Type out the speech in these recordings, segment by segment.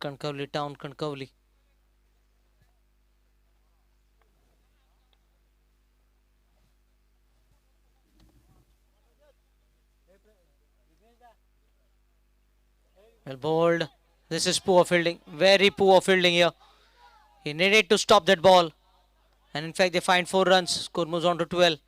Kankavli town, Kankavli. Well bowled. This is poor fielding. Very poor fielding here. He needed to stop that ball. And in fact, they find 4 runs. Score moves on to 12.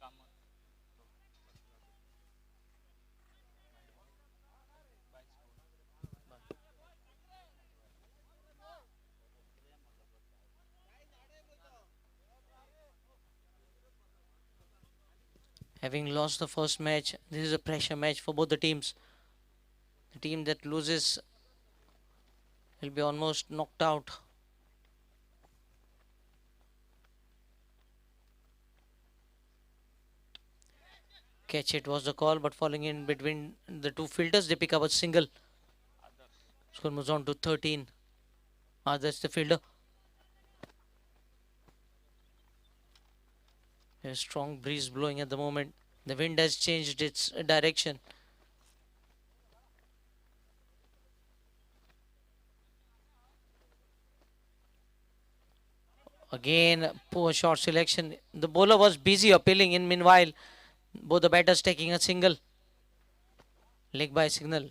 Having lost the first match, this is a pressure match for both the teams. The team that loses will be almost knocked out. Catch it was the call, but falling in between the two fielders, they pick up a single. Score moves on to 13. That's the fielder. A strong breeze blowing at the moment. The wind has changed its direction. Again, poor short selection. The bowler was busy appealing in meanwhile. Both the batters taking a single. Leg by signal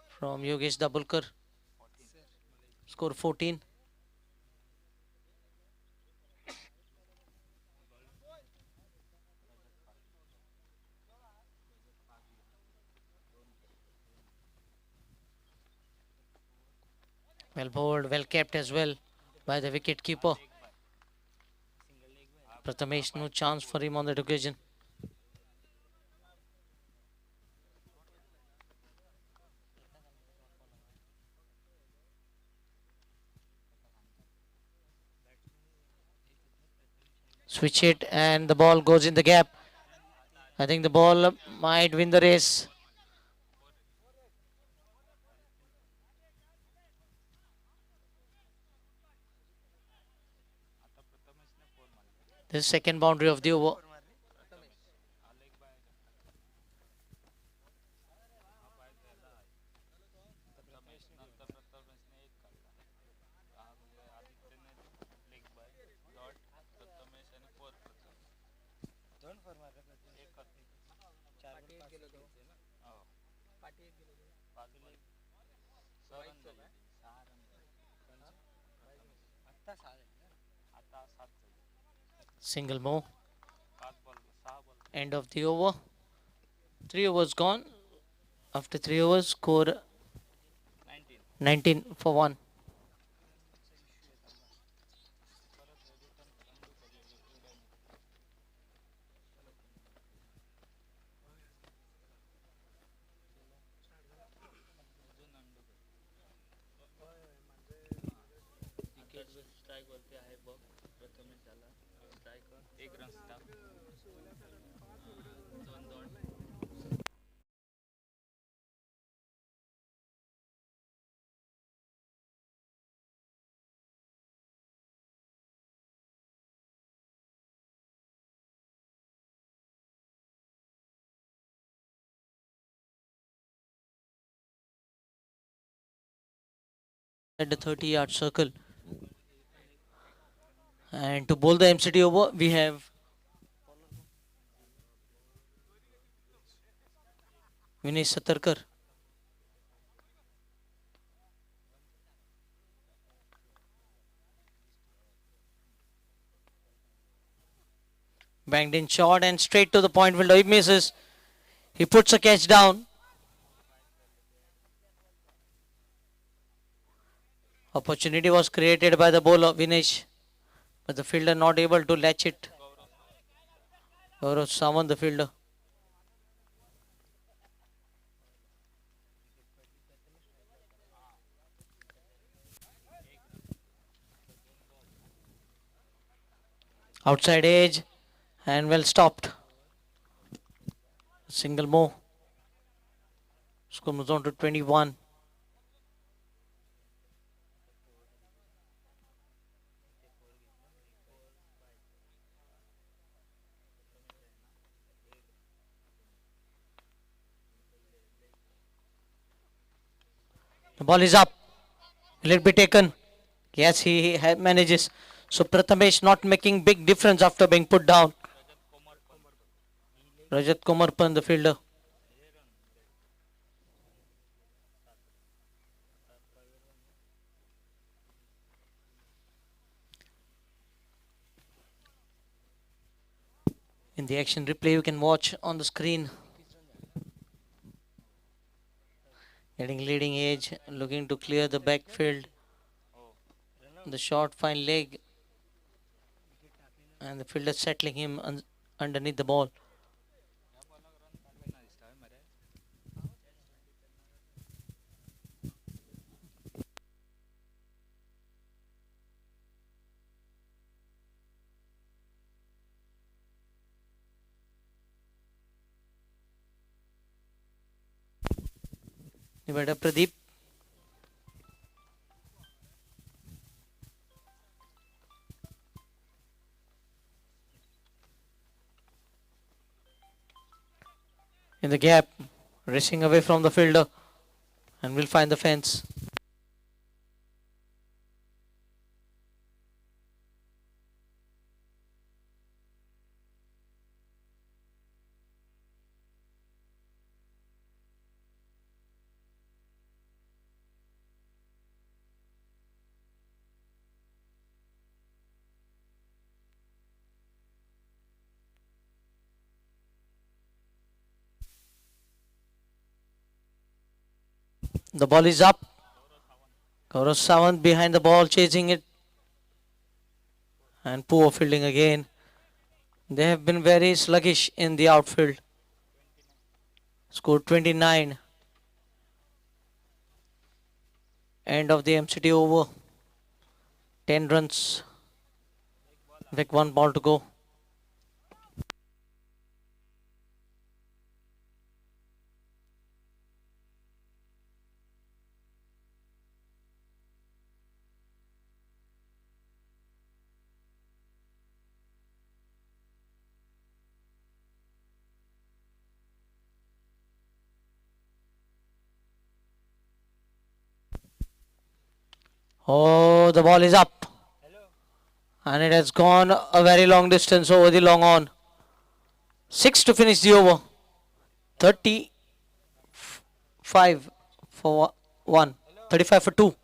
from Yogesh Dabulkar. Score 14. Well bowled, well kept as well by the wicket keeper. Prathamesh, no chance for him on that occasion. Switch it and the ball goes in the gap. I think the ball might win the race. This second boundary of the over. Single more. End of the over. 3 overs gone. After 3 overs, score 19 for 1. At the 30-yard circle. And to bowl the MCT over, we have Vinesh Satarkar. Banged in short and straight to the point fielder. He misses. He puts a catch down. Opportunity was created by the bowler Vinesh, but the fielder not able to latch it. Gaurav Samant, the fielder. Outside edge and well stopped. Single more. Score moves on to 21. The ball is up. Will it be taken? Yes, he manages. So Prathamesh not making big difference after being put down. Rajat Komarpan, the fielder. In the action replay, you can watch on the screen. Getting leading edge, looking to clear the backfield. The short fine leg, and the fielder settling him underneath the ball. Better Pradeep. In the gap, racing away from the fielder, and will find the fence. The ball is up. Gaurav Sawant behind the ball, chasing it. And poor fielding again. They have been very sluggish in the outfield. Scored 29. End of the MCT over. 10 runs. With one ball to go. Oh, the ball is up. And it has gone a very long distance over the long on. 6 to finish the over. 35 for 1. 35 for 2.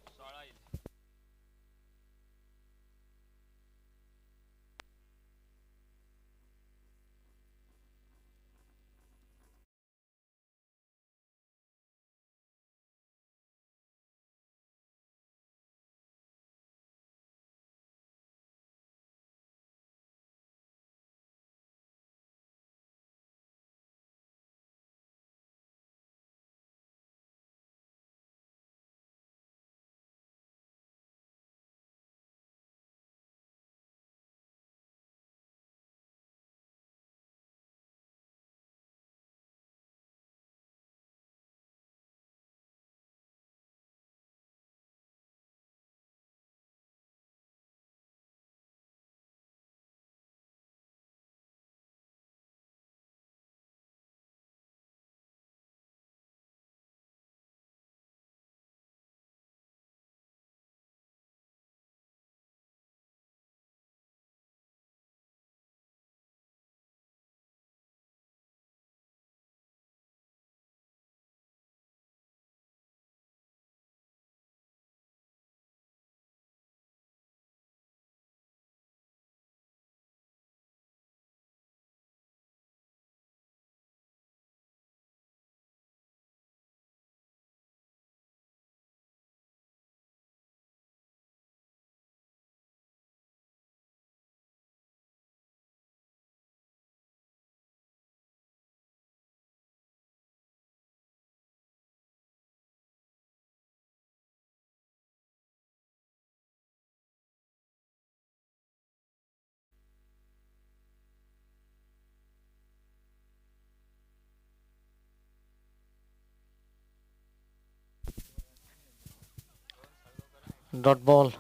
Dot ball.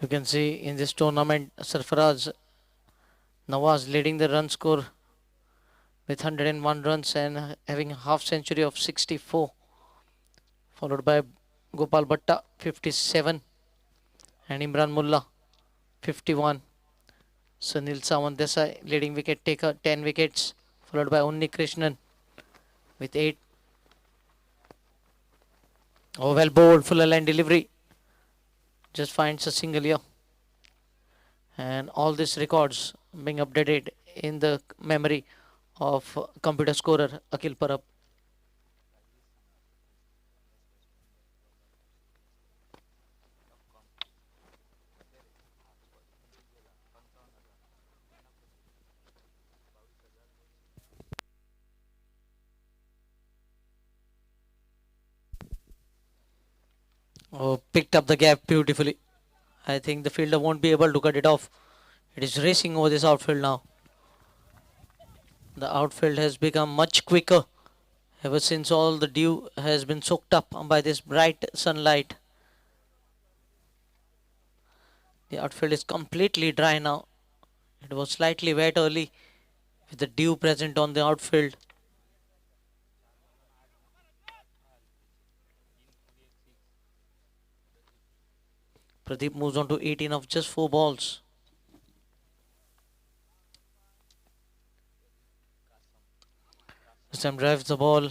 You can see in this tournament, Sarfaraz Nawaz leading the run score with 101 runs and having a half century of 64. Followed by Gopal Bhatta 57 and Imran Mullah 51. Sunil Sawant Desai leading wicket taker 10 wickets, followed by Unni Krishnan with 8. Oh, well bowled, full line delivery. Just finds a single here. And all these records being updated in the memory of computer scorer Akil Parab. Oh, picked up the gap beautifully. I think the fielder won't be able to cut it off. It is racing over this outfield now. The outfield has become much quicker ever since all the dew has been soaked up by this bright sunlight. The outfield is completely dry now. It was slightly wet early with the dew present on the outfield. Pradeep moves on to 18 of just 4 balls. Sam drives the ball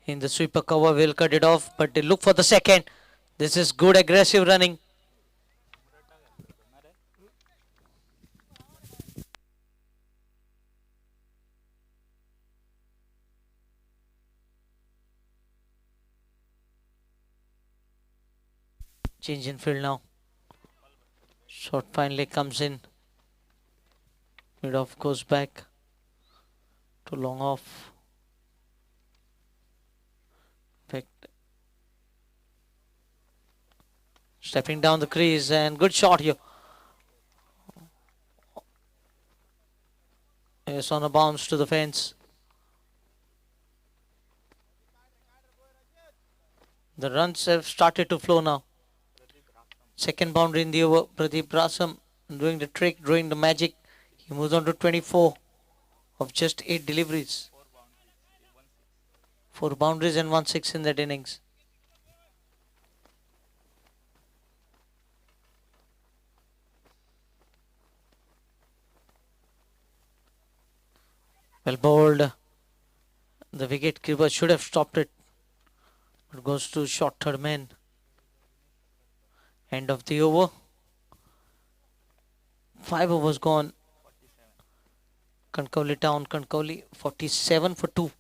in the sweeper cover, will cut it off, but they look for the second. This is good aggressive running. Change in field now. Shot finally comes in. Mid off goes back to long off. Fact. Stepping down the crease and good shot here. Yes, on a bounce to the fence. The runs have started to flow now. Second boundary in the over. Pradeep Rasam doing the trick, doing the magic. He moves on to 24 of just 8 deliveries. 4 boundaries and 1 6 in that innings. Well bowled. The wicket keeper should have stopped it. But goes to short third man. End of the over. 5 overs gone. Kankavli down. Kankavli 47 for 2.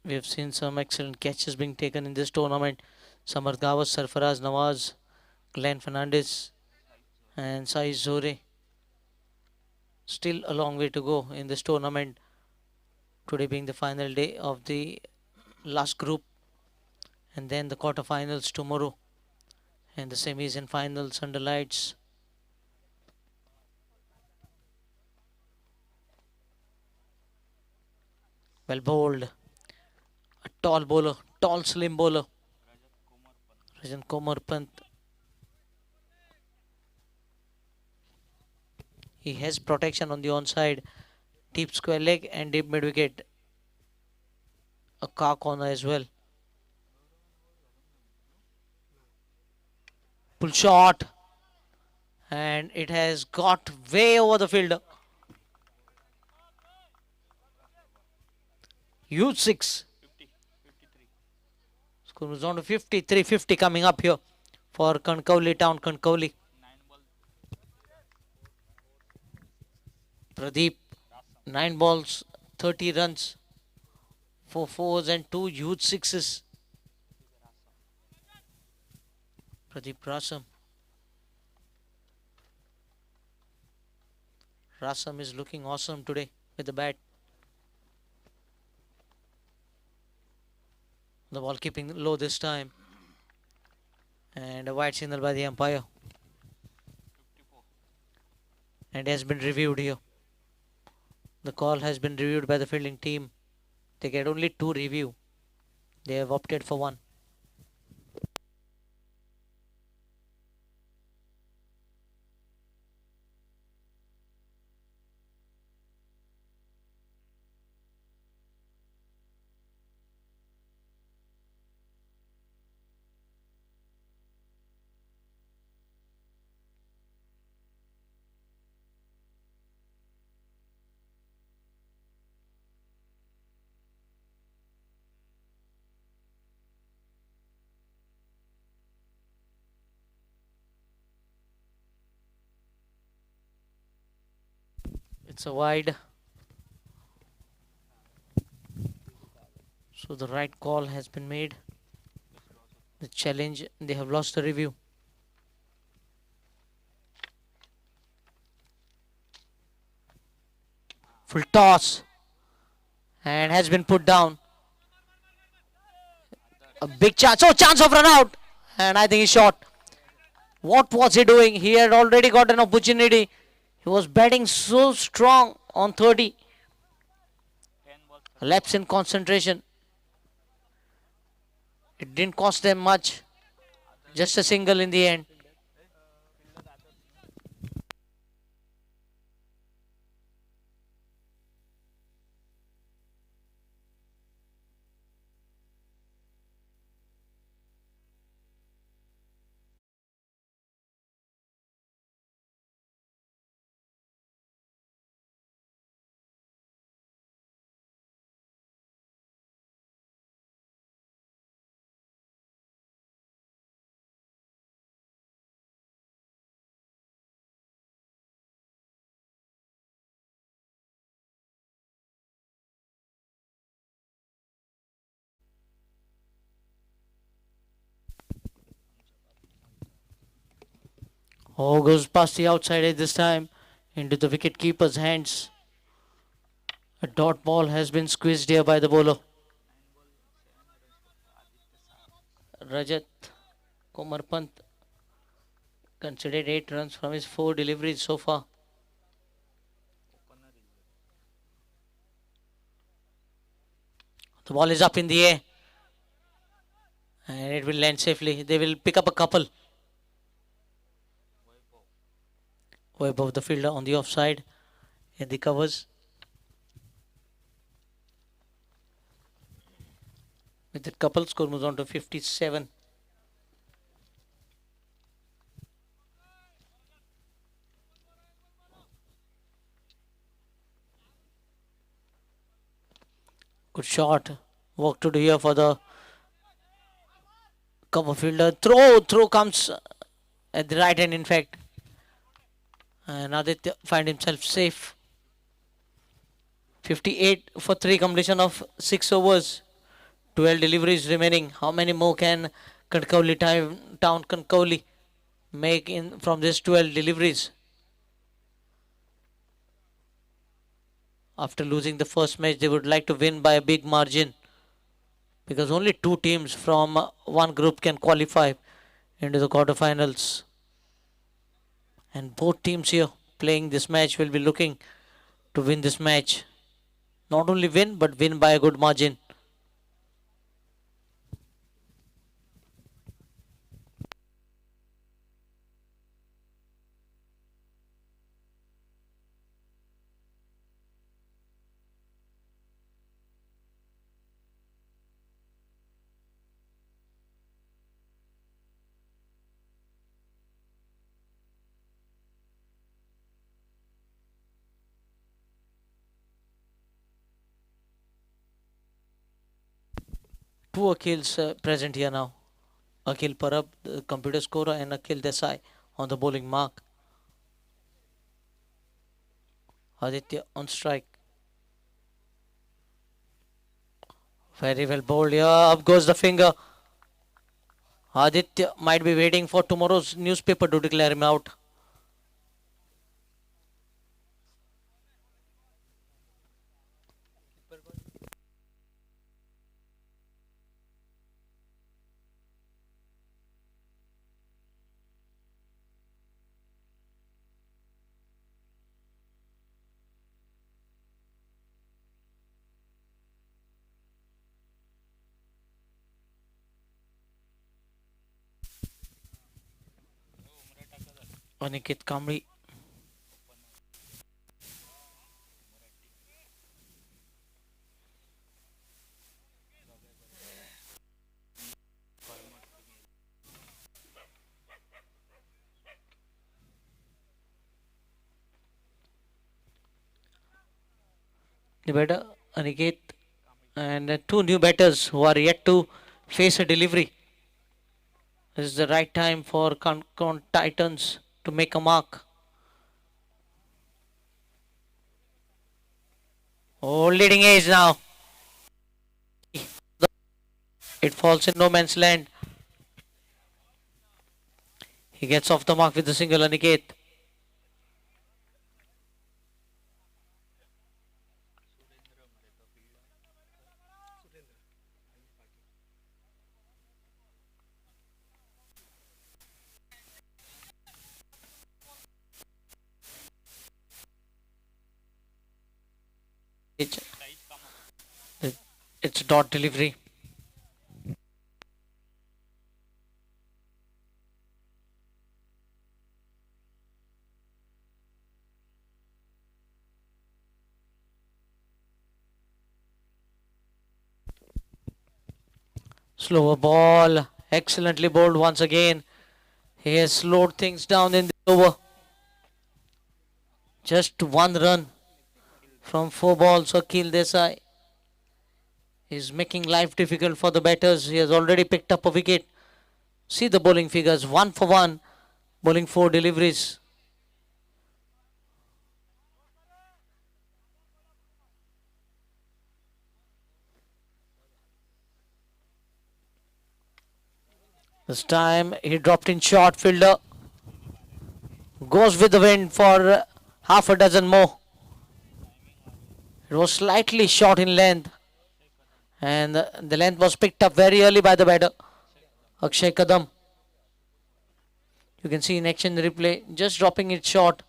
We have seen some excellent catches being taken in this tournament. Samar Gawas, Sarfaraz Nawaz, Glenn Fernandez, and Sai Zore. Still a long way to go in this tournament. Today being the final day of the last group, and then the quarterfinals tomorrow, and the semis and finals under lights. Well bowled. A tall bowler, tall slim bowler. Rajan Komar Pant. He has protection on the onside. Deep square leg and deep mid wicket. A car corner as well. Pull shot. And it has got way over the fielder. Huge 6. Score moves on to 53. 50 coming up here for Kankavli Town. Kankavli. Pradeep. 9 balls, 30 runs. 4 fours and 2 huge sixes. Pradeep Rasam. Rasam is looking awesome today with the bat. The ball keeping low this time. And a white signal by the umpire. And has been reviewed here. The call has been reviewed by the fielding team. They get only 2 review. They have opted for 1. It's a wide. So the right call has been made. The challenge, they have lost the review. Full toss. And has been put down. A big chance. Oh, chance of run out. And I think he shot. What was he doing? He had already got an opportunity. He was batting so strong on 30. A lapse in concentration. It didn't cost them much. Just a single in the end. Oh, goes past the outside edge this time into the wicket keeper's hands. A dot ball has been squeezed here by the bowler. Rajat Komarpant considered 8 runs from his 4 deliveries so far. The ball is up in the air. And it will land safely. They will pick up a couple. Way above the fielder on the offside. In the covers. With that couple, score moves on to 57. Good shot. Work to do here for the cover fielder. Throw comes at the right hand, in fact. And Aditya find himself safe. 58 for 3 completion of 6 overs. 12 deliveries remaining. How many more can Kankavli Town Kankavli make in from this 12 deliveries? After losing the first match, they would like to win by a big margin. Because only 2 teams from one group can qualify into the quarterfinals. And both teams here playing this match will be looking to win this match. Not only win, but win by a good margin. Two Akhils present here now. Akhil Parab, the computer scorer, and Akhil Desai on the bowling mark. Aditya on strike. Very well bowled. Yeah, up goes the finger. Aditya might be waiting for tomorrow's newspaper to declare him out. Aniket Kamri. The batter, Aniket, and two new batters who are yet to face a delivery. This is the right time for Cancon Titans to make a mark. Oh, leading edge now. It falls in no man's land. He gets off the mark with the single, Aniket. It's, it's dot delivery. Slower ball. Excellently bowled once again. He has slowed things down in the over. Just one run from four balls. Akhil Desai is making life difficult for the batters. He has already picked up a wicket. See the bowling figures. 1 for 1. Bowling 4 deliveries. This time he dropped in short. Fielder goes with the wind for half a dozen more. It was slightly short in length, and the length was picked up very early by the batter, Akshay Kadam. You can see in action replay, just dropping it short.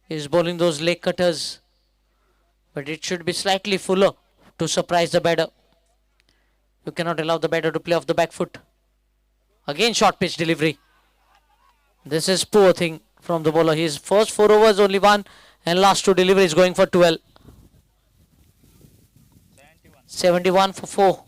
He's bowling those leg cutters, but it should be slightly fuller to surprise the batter. You cannot allow the batter to play off the back foot. Again, short pitch delivery. This is poor thing from the bowler. His first 4 overs only one, and last two deliveries going for 12. 71 for 4.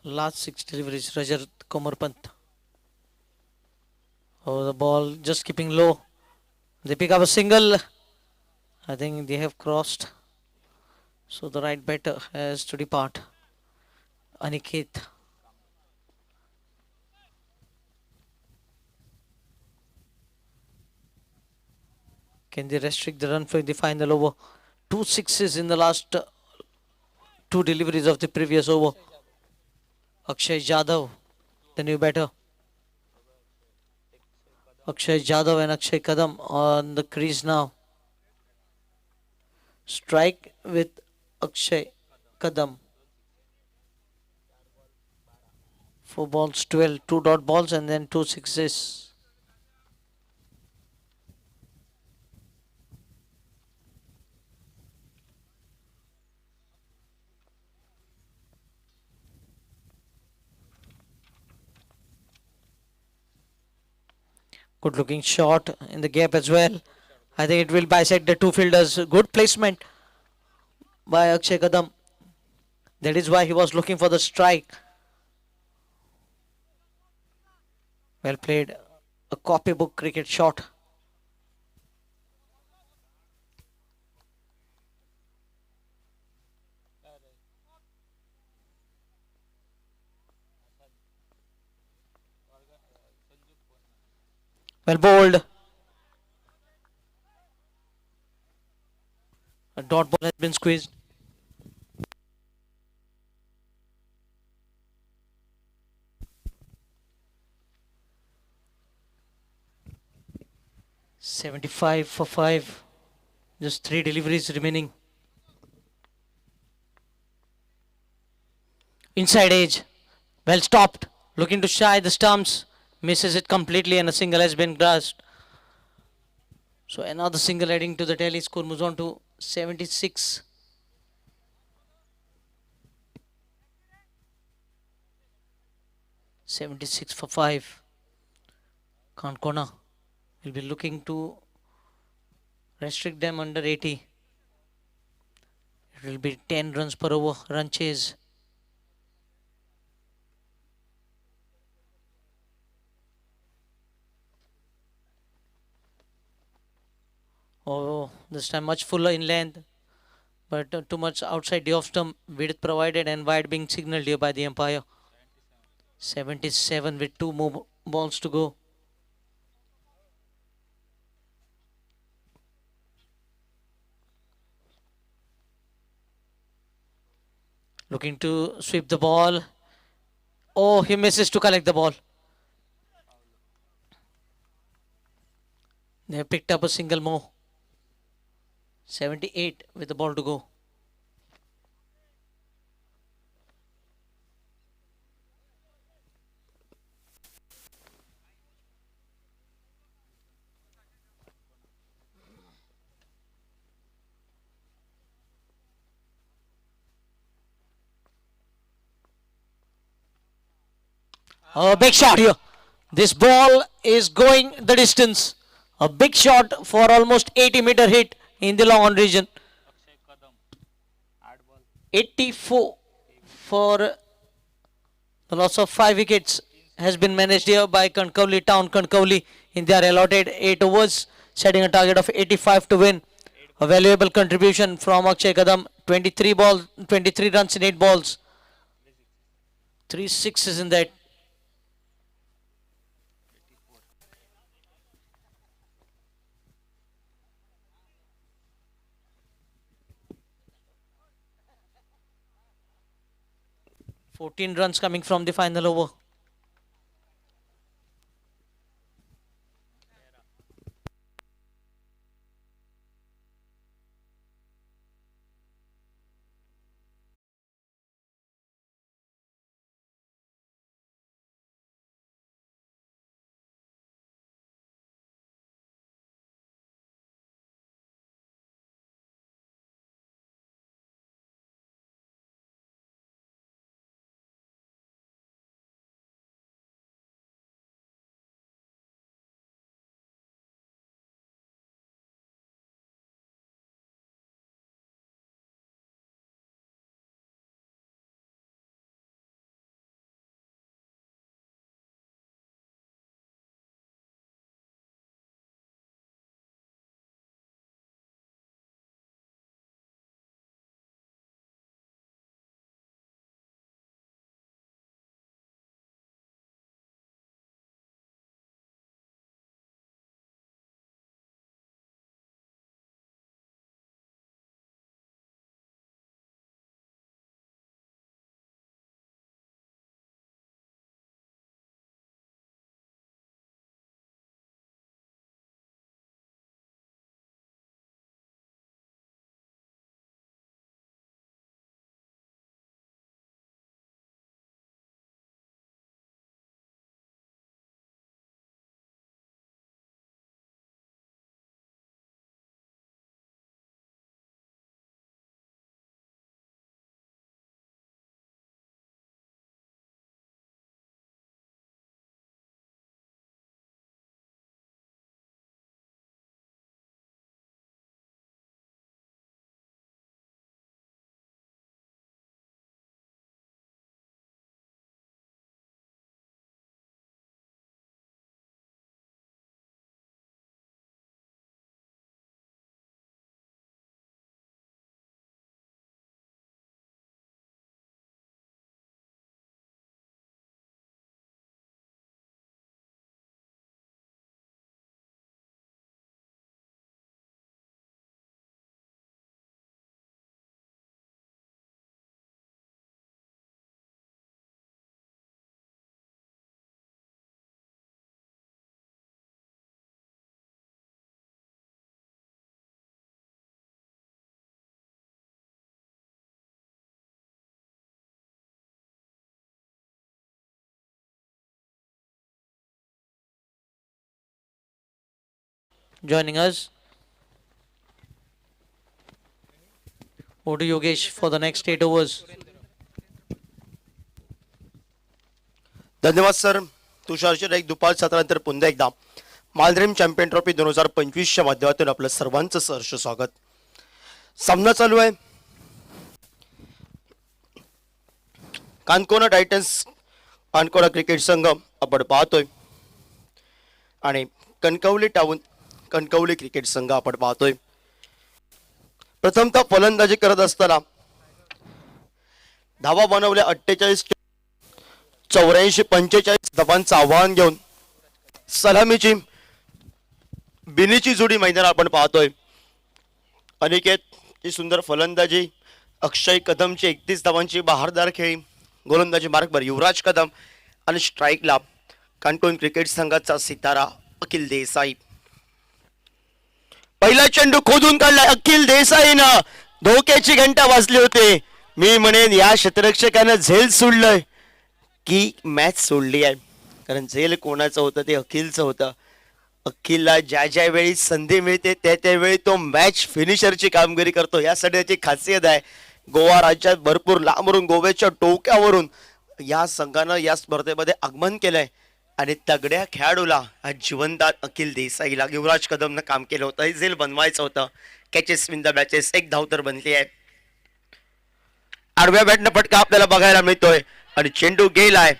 Last six deliveries, Rajat Komarpant. Oh, the ball just keeping low. They pick up a single. I think they have crossed. So the right batter has to depart. Aniket. Can they restrict the run for the final over? Two sixes in the last two deliveries of the previous over. Akshay Jadhav, the new batter. Akshay Jadhav and Akshay Kadam on the crease now. Strike with Akshay Kadam. 4 balls, 12, 2 dot balls and then 2 sixes. Good looking shot in the gap as well. I think it will bisect the two fielders. Good placement by Akshay Kadam. That is why he was looking for the strike. Well played. A copybook cricket shot. Well bowled. A dot ball has been squeezed. .75 for 5. Just 3 deliveries remaining. Inside edge. Well stopped. Looking to shy the stumps. Misses it completely and a single has been grasped. So another single adding to the tally. Score moves on to 76. .76 for 5. Cancona will be looking to restrict them under 80. It will be 10 runs per over. Run chase. Oh, this time much fuller in length, but too much outside the off stump. Width provided and wide being signaled here by the umpire. 77 with 2 more balls to go. Looking to sweep the ball. Oh, he misses to collect the ball. They have picked up a single more. 78 with the ball to go. A big shot here. This ball is going the distance. A big shot for almost 80-meter hit in the long on region. 84 for the loss of 5 wickets has been managed here by Kankavli Town Kankavli in their allotted 8 overs, setting a target of 85 to win. A valuable contribution from Akshay Kadam, 23 runs in 8 balls. 3 sixes in that. Fourteen runs coming from the final over. joining us. Over to Yogesh for the next 8 overs. धन्यवाद sir. तुषारशेर एक दुपार सत्रानंतर पुन्हा एकदा मालद्रेम champion trophy 2025 च्या माध्यमातून आपलं सर्वांचं सहर्ष स्वागत. सामना चालू आहे. कानकोना टायटन्स कानकोना क्रिकेट संघ आपण पाहतोय आणि कणकवली टाउन कणकवली क्रिकेट संघ आपण पाहतोय. प्रथमतः फलंदाजी करत असताना धावा बनवल्या 48, 84, 45 धावांचं आव्हान घेऊन सलामीची बिनीची जोडी मैदानात आपण पाहतोय. अनिकेत ची सुंदर फलंदाजी, अक्षय कदमची 31 धावांची बहारदार खेळी, गोलंदाजी मार्कवर युवराज कदम आणि स्ट्राईकला कानकोन क्रिकेट संघाचा सितारा अखिल देसाई. पहिला चेंडू खोदून काढलाय अखिल देसाईनं. धोक्याची घंटा वाजली होती. मी म्हणेन या क्षेत्ररक्षकानं झेल सोडलंय की मॅच सोडली आहे, कारण झेल कोणाचं होतं ते अखिलचं होतं. अखिलला ज्या वेळी संधी मिळते त्यावेळी तो मॅच फिनिशरची कामगिरी करतो. यासाठी त्याची खासियत आहे. गोवा राज्यात भरपूर लांबवरून गोव्याच्या टोक्यावरून या संघानं या स्पर्धेमध्ये आगमन केलंय आणि तगड्या खेळाडूला जिवंदात अखिल देसाईला युवराज कदमनं काम केलं होतं. हे झेल बनवायचं होतं. कॅचेस विन द मॅचेस, एक धाव तर बनली आहे. आडव्या बॅटनं फटका आपल्याला बघायला मिळतोय आणि चेंडू गेलाय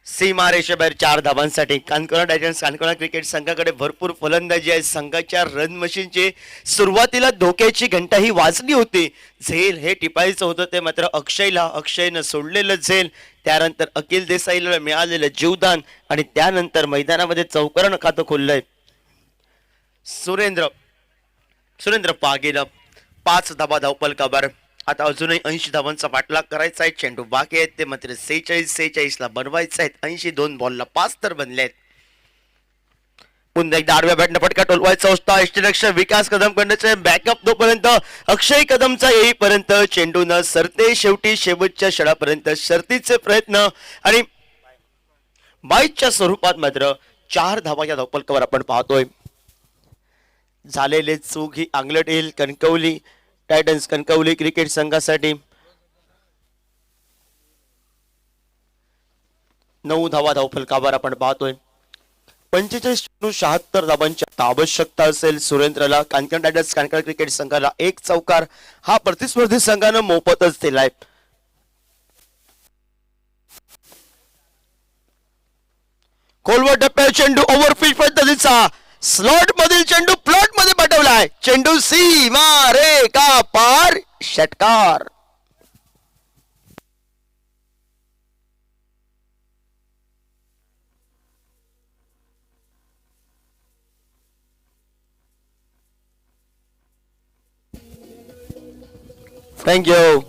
सीमा रेषेबाहेर 4 धावांसाठी. कानकोना टायटन्स कानकोना क्रिकेट संघाकडे भरपूर फलंदाजी आहे. संघाच्या रन मशीनची सुरुवातीला धोक्याची घंटा ही वाजली होती. झेल हे टिपायचं होतं ते मात्र अक्षयनं सोडलेलं झेल. त्यानंतर अखिल देसाईला मिळालेलं जीवदान आणि त्यानंतर मैदानामध्ये चौकारण खातं खोललंय सुरेंद्र पागेला 5 धावा धावपलकावर. आता अजूनही 80 धावांचा पाठलाग करायचा आहे. चेंडू बाकी आहेत ते मात्र 46 ला बनवायचे आहेत. 80 2 बॉलला 5 तर बनले आहेत. पुन्हा एकदा आडव्या बॅटनं फटका टोलवायचा होता. यष्टीरक्षक विकास कदम कडचे बॅकअप तोपर्यंत अक्षय कदमचा येईपर्यंत चेंडू न सरते. शेवटी शेवटच्या षडापर्यंत शर्तीचे प्रयत्न आणि बाईच्या स्वरूपात मात्र 4 धावा या धावपलकावर आपण पाहतोय. झालेले चूक ही अंगलट येईल कणकवली टायटन्स कणकवली क्रिकेट संघासाठी. 9 धावा धावफलकावर आपण पाहतोय. 45-76 धावांची आवश्यकता असेल सुरेंद्रला. कानकन टायटन्स कानकन क्रिकेट संघाला 1 चौकार हा प्रतिस्पर्धी संघानं मोफतच दिलाय. खोलवर टप्प्यात चेंडू ओव्हरफिश पद्धतीचा स्लॉट मधील चेंडू प्लॉट मध्ये पाठवलाय. चेंडू सीमा रेखा पार, षटकार. थँक्यू.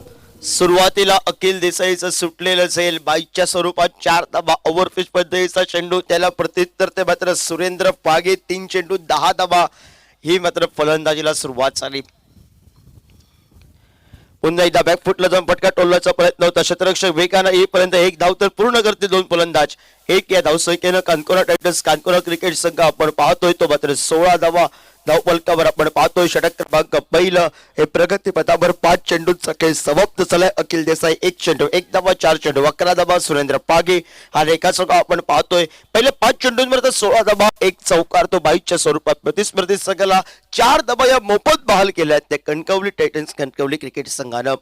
सुरुवातीला अखिल देसाईचं सुटलेलं झेल बाईच्या स्वरूपात 4 धावा ओव्हरफिश पद्धतीचा चेंडू, त्याला प्रत्युत्तर ते मात्र सुरेंद्र पागे 3 चेंडू 10 धावा. ही मात्र फलंदाजीला सुरुवात झाली. पुन्हा एकदा बॅकफुटला जाऊन फटका टोलण्याचा प्रयत्न होता. क्षेत्ररक्षक वेगानं येईपर्यंत 1 धाव तर पूर्ण करते 2 फलंदाज. 1 या धावसंख्येनं कानकोना टायटन्स कानकोना क्रिकेट संघ आपण पाहतोय तो मात्र 16 धावा धावपलकावर आपण पाहतोय. षटक क्रमांक पहिलं हे प्रगती पथावर 5 चेंडूचा खेळ समाप्त झालाय. अखिल देसाई 1 चेंडू 1 धावा 4 चेंडू 11 धावा. सुरेंद्र पागे हा रेखासंघ आपण पाहतोय. पहिले 5 चेंडूंवर 16 धावा 1 चौकार तो बाईच्या स्वरूपात. प्रतिस्पर्धी संघाला 4 धावा या मोफत बहाल केल्या त्या कणकवली टायटन्स कणकवली क्रिकेट संघानं.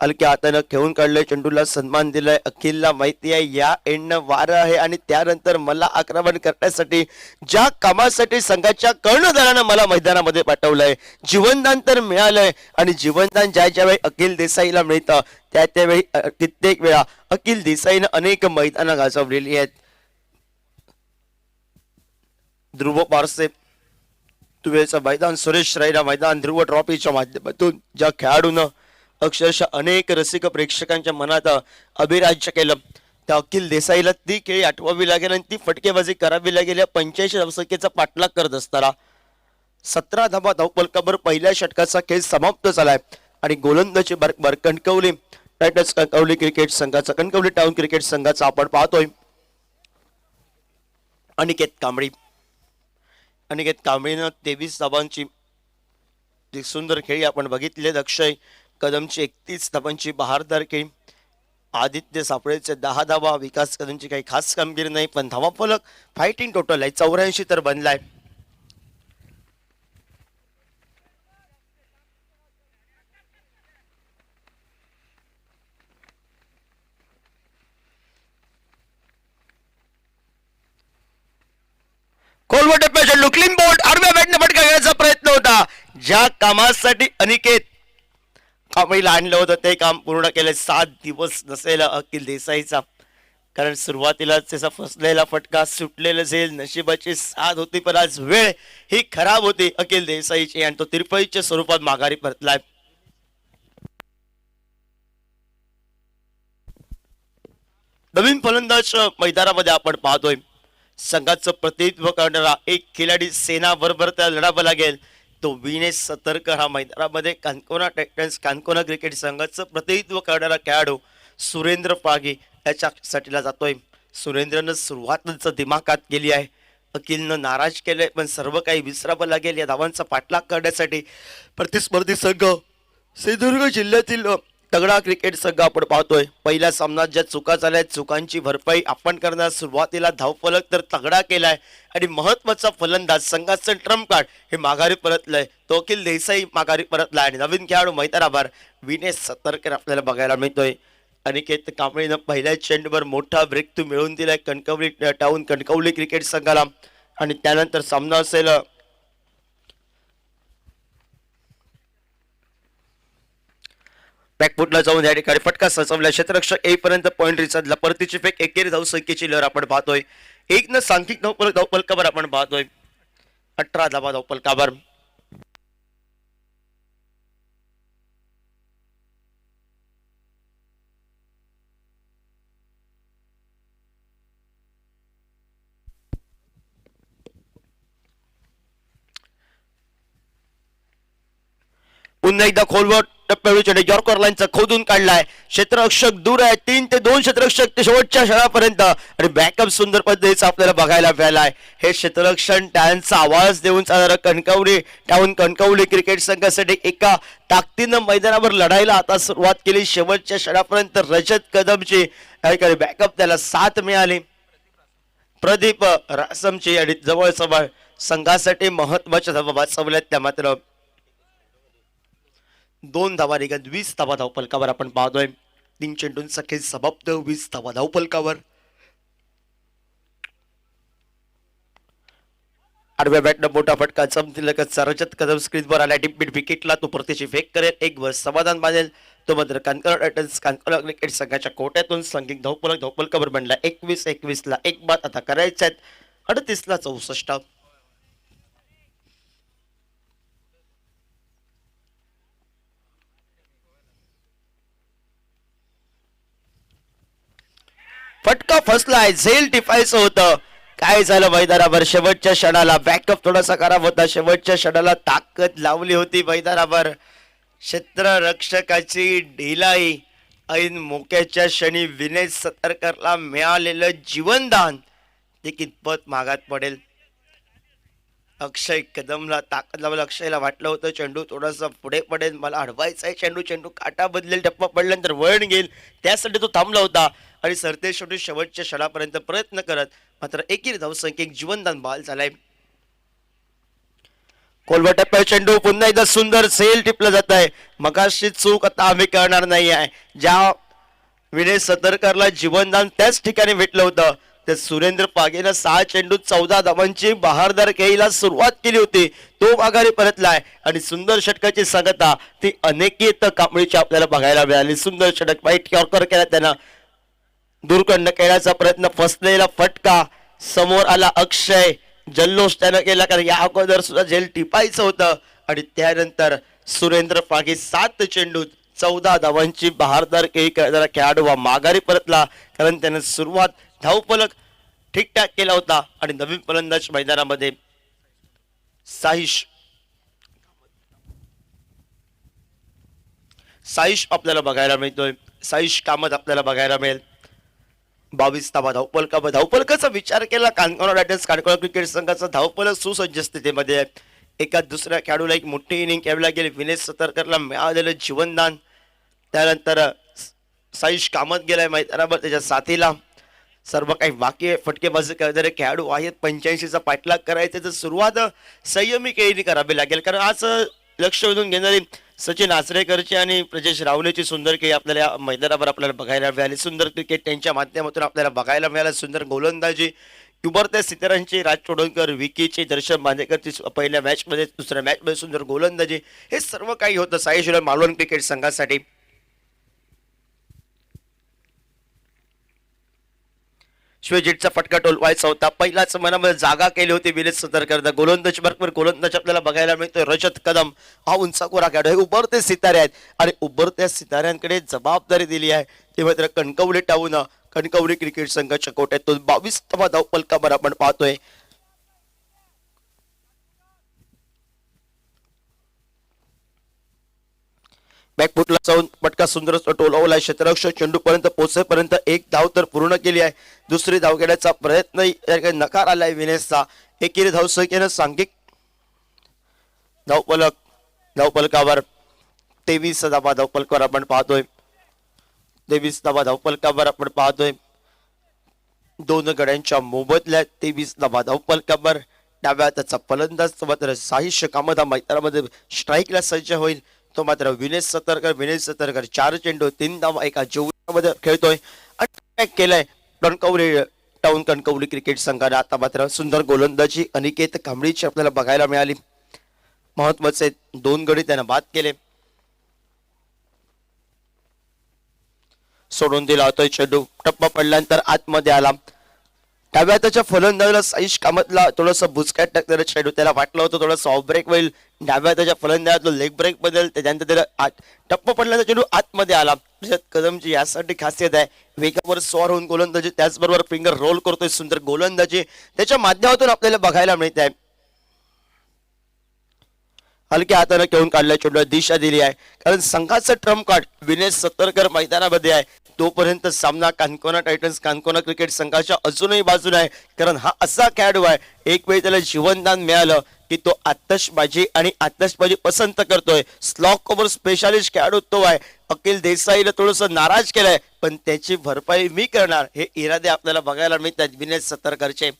हलक्या हातानं खेळून काढलंय. चेंडूला सन्मान दिलाय. अखिलला माहिती आहे या एंडनं वारं आहे आणि त्यानंतर मला आक्रमण करण्यासाठी ज्या कामासाठी संघाच्या कर्णधारानं मला मैदानामध्ये पाठवलंय जीवनदान तर मिळालंय आणि जीवनदान ज्या वेळी अखिल देसाईला मिळतं त्यावेळी कित्येक वेळा अखिल देसाईनं अनेक मैदानं गाजवलेली आहेत. ध्रुव पारसे तुवेचं मैदान, सुरेश रैना मैदान, ध्रुव ट्रॉफीच्या माध्यमातून ज्या खेळाडूनं अक्षरशः अनेक रसिक प्रेक्षकांच्या मनात अभिराज्य केलं त्या अखिल देसाईला ती खेळी आठवावी लागेल आणि ती फटकेबाजी करावी लागेल. या 85 धावसंख्येचा पाठलाग करत असताना 17 धावा धावपलकावर पहिल्या षटकाचा खेळ समाप्त झालाय आणि गोलंदाजी बरकबर कणकवली टायटन्स कणकवली क्रिकेट संघाचा कणकवली टाउन क्रिकेट संघाचा आपण पाहतोय. अनिकेत कांबळी अनिकेत कांबळेनं 23 धावांची एक सुंदर खेळी आपण बघितली. अक्षय कदमची 31 धावांची बहारदार खेळी. आदित्य सापळेचे 10 धावा. विकास कदमची काही खास कामगिरी नाही, पण धावा फलक फायटिंग टोटल आहे 84 तर बनलाय. खोलवर टप्प्याच्या लुकलिंग बोल्ट आडव्या बॅटने फटका घेण्याचा प्रयत्न होता. ज्या कामासाठी अनिकेत कांबळीला आणलं होतं ते काम पूर्ण केलं. 7 दिवस नसेल अखिल देसाईचा, कारण सुरुवातीलाच त्याचा फसलेला फटका सुटलेला झेल नशिबाची साथ होती, पण आज वेळ ही खराब होती अखिल देसाईची आणि तो तिरपईच्या स्वरूपात माघारी परतलाय. नवीन फलंदाज मैदानामध्ये आपण पाहतोय. संघाचं प्रतिनिधित्व करणारा एक खिलाडी सेना बरोबर त्या लढावं लागेल. तो विनेश सतर्क हा मैदानामध्ये कानकोना टायटन्स कानकोना क्रिकेट संघाचं प्रतिनिधित्व करणारा खेळाडू सुरेंद्र पागे याच्यासाठीला जातोय. सुरेंद्रनं सुरुवातच दिमाखात केली आहे. अखिलनं नाराज केलंय, पण सर्व काही विसरावं लागेल या धावांचा पाठलाग करण्यासाठी. प्रतिस्पर्धी संघ सिंधुदुर्ग जिल्ह्यातील तगडा क्रिकेट संघ आपण पाहतोय. पहिल्या सामन्यात ज्या चुका झाल्या चुकांची भरपाई आपण करणार. सुरुवातीला धावफलक तर तगडा केलाय आणि महत्वाचा फलंदाज संघाचं ट्रम्प कार्ड हे माघारी परतलंय. तो अखिल देसाई माघारी परतलाय आणि नवीन खेळाडू मैदानावर विनेश सतर्क आपल्याला बघायला मिळतोय. अनिकेत कांबळेनं पहिल्या चेंडूवर मोठा ब्रेक थ्रू मिळवून दिलाय कणकवली टाउन कणकवली क्रिकेट संघाला. आणि त्यानंतर सामना असेल बॅकफुटला जाऊन या ठिकाणी फटका सचवला. क्षेत्ररक्षक येईपर्यंत पॉइंट रिचार्जला परतीची फेक. एकेरी धावसंख्येची लहर आपण पाहतोय. 1 न सांख्यिक धावफलकावर आपण पाहतोय 18 धावा धावफलकावर. पुन्हा एकदा खोलवर टप्प्यावरच्या यॉर्कर लाईनचा खोदून काढलाय. क्षेत्ररक्षक दूर आहे. 3 ते 2 क्षेत्ररक्षक ते शेवटच्या क्षणापर्यंत आणि बॅकअप सुंदर पद्धतीचा आपल्याला बघायला मिळालाय. हे क्षेत्ररक्षण त्यांचा आवाज देऊन चालणारा कणकवली टाउन कणकवली क्रिकेट संघासाठी एका ताकदीनं मैदानावर लढायला आता सुरुवात केली. शेवटच्या क्षणापर्यंत रजत कदमची बॅकअप त्याला साथ मिळाली. प्रदीप रासमची आणि जवळजवळ संघासाठी महत्वाच्या धावा वाचवल्यात. त्या मात्र 2 धावा निघत 20 धावा धावफलकावर आपण पाहतोय. 3 चेंडूंचा खेळ समाप्त. 20 धावा धावफलकावर. आडव्या बॅटनं मोठा फटका चमतीलगतचा रजत कदम स्क्रीनवर आला. टिपमिट विकेटला तो परतीची फेक करेल. 1 वर समाधान बांधेल. तो मात्र कानकोना टायटन्स कानकोना क्रिकेट संघाच्या कोट्यातून सांघिक धावफलकावर बनला. 21-21 ला 1 बाद आता करायचे आहेत. 38 ला 64. फटका फसलाय. झेल टिपायचं होतं. काय झालं मैदानावर शेवटच्या क्षणाला बॅकअप थोडासा खराब होता. शेवटच्या क्षणाला ताकद लावली होती मैदानावर. क्षेत्ररक्षकाची ढिलाई ऐन मोक्याच्या क्षणी विनेश सतर्करला मिळालेलं जीवनदान ते कितपत मागात पडेल. अक्षय कदमला ताकद लावलं. अक्षयला वाटलं होतं चेंडू थोडासा पुढे पडेल, मला अडवायचा आहे चेंडू. चेंडू काटा बदलेल, टप्पा पडल्यानंतर वळण घेईल, त्यासाठी तो थांबला होता आणि सरते शेवटी शेवटच्या क्षणापर्यंत प्रयत्न करत मात्र एकेरी धावसंख्येत जीवनदान बहाल झालाय. कोलवा टप्प्यावर चेंडू पुन्हा एकदा सुंदर सेल टिपलं जात आहे. मगाशी चूक आता आम्ही करणार नाही आहे. ज्या विनेश सतर्करला जीवनदान त्याच ठिकाणी भेटलं होतं. त्या सुरेंद्र पागेनं 6 चेंडूत 14 धावांची बहारदार खेळीला सुरुवात केली होती. तो माघारी परतलाय आणि सुंदर षटकाची सांगता ती अनेकित कांबळीची आपल्याला बघायला मिळाली. सुंदर षटक वाईट यॉर्कर केला त्यानं. दूरखंड खेळण्याचा प्रयत्न, फसलेला फटका, समोर आला अक्षय. जल्लोष त्यानं केला कारण या अगोदर सुद्धा झेल टिपायचं होतं. आणि त्यानंतर सुरेंद्र पागे 7 चेंडूत 14 धावांची बहारदार खेळी करणारा खेळाडू हा माघारी परतला. कारण त्यानं सुरुवात धावफलक ठीकठाक केला होता आणि नवीन फलंदाज मैदानामध्ये साईश आपल्याला बघायला मिळतोय. साईश कामत आपल्याला बघायला मिळेल. 22 धावा धावपलकाचा विचार केला कानकोना रायडर्स कानकोना क्रिकेट संघाचा धावपलक सुसज्ज स्थितीमध्ये आहे. एका दुसऱ्या खेळाडूला एक मोठी इनिंग खेळवला गेली. विनेश सतरकरला मिळालेलं जीवनदान, त्यानंतर साईश कामत गेलाय मैदानावर त्याच्या साथीला. सर्व काही बाकी आहे. फटकेबाजी करणारे खेळाडू आहेत. 85चा पाठलाग करायचा तर सुरुवात संयमी केळीने करावी लागेल, कारण आज लक्ष वेधून घेणारी सचिन आचरेकरची आणि प्रजेश रावलेची सुंदर खेळी आपल्याला या मैदानावर आपल्याला बघायला मिळाली. सुंदर क्रिकेट त्यांच्या माध्यमातून आपल्याला बघायला मिळालं. सुंदर गोलंदाजी उभरत्या सितारांची, राज चोडणकर, विकीची, दर्शन बांदेकरची पहिल्या मॅचमध्ये, दुसऱ्या मॅचमध्ये सुंदर गोलंदाजी, हे सर्व काही होतं साई मालवण क्रिकेट संघासाठी. श्वेजिटचा फटका टोलवायचा होता. पहिलाच मनामध्ये जागा केली होती विनेश सतरकर. गोलंदाज बरोबर गोलंदाज आपल्याला बघायला मिळतोय रजत कदम. हा उंचाकोरा खेळाडू, हे उभरते सितारे आहेत आणि उभरत्या सिताऱ्यांकडे जबाबदारी दिली आहे ते मात्र कणकवली टाऊन कणकवली क्रिकेट संघाच्या कोट्यातून 22वा धावपलकावर आपण पाहतोय. बॅकफुटला जाऊन पटका सुंदर टोलवलाय. क्षेत्ररक्षक चेंडूपर्यंत पोहोचेपर्यंत एक धाव तर पूर्ण केली आहे. दुसरी धाव घेण्याचा प्रयत्न नकार आलाय विनेशचा. एकेरी धावसंख्येनं सांघिक धावपलकावर 23 धावा धावपलकावर आपण पाहतोय. 23 धावा धावपलकावर आपण पाहतोय. दोन गड्यांच्या मोबदल्यात 23 धावा धावपलकावर. डाव्या हाताचा फलंदाज मात्र साहिश कामत मैदानामध्ये स्ट्राईकला सज्ज होईल. तो मात्र विनेश सतरकर 4 चेंडू 3 धावा एका जीवनामध्ये खेळतोय आणि केलंय कणकवली टाऊन कणकवली क्रिकेट संघाने. आता मात्र सुंदर गोलंदाजी अनिकेत कांबळीची आपल्याला बघायला मिळाली. महत्वाचे 2 गडी त्यानं बाद केले. सोडून दिला होता चेंडू, टप्पा पडल्यानंतर आतमध्ये आला. डाव्या हाताच्या फलंदाजाला साईश कामतला थोडस बुचकाट टाकलेला चेंडू, त्याला वाटलं होतं थोडंसं ऑफ ब्रेक होईल. डाव्या हाताच्या फलंदाजाला लेग ब्रेक बदल, त्याच्यानंतर त्याला टप्पा पडल्याचा चेंडू आतमध्ये आला. कदमची यासाठी खासियत आहे, वेगावर स्वार होऊन गोलंदाजी, त्याचबरोबर फिंगर रोल करतोय. सुंदर गोलंदाजी त्याच्या माध्यमातून आपल्याला बघायला मिळत आहे. हलक्या हाताने घेऊन काढल्या चेंडूला दिशा दिली आहे, कारण संघाचं ट्रम्प कार्ड विनेश सतरकर मैदानामध्ये आहे. तोपर्यंत सामना कानकोना टायटन्स कानकोना क्रिकेट संघाच्या अजूनही बाजूला आहे, कारण हा असा खेळाडू आहे एक वेळी त्याला जीवनदान मिळालं की तो आतषबाजी पसंत करतोय. स्लॉक ओव्हर स्पेशालिस्ट खेळाडू तो आहे. अखिल देसाईला थोडस नाराज केलंय, पण त्याची भरपाई मी करणार, हे इरादे आपल्याला बघायला मिळतात विनेश सतरकरचे.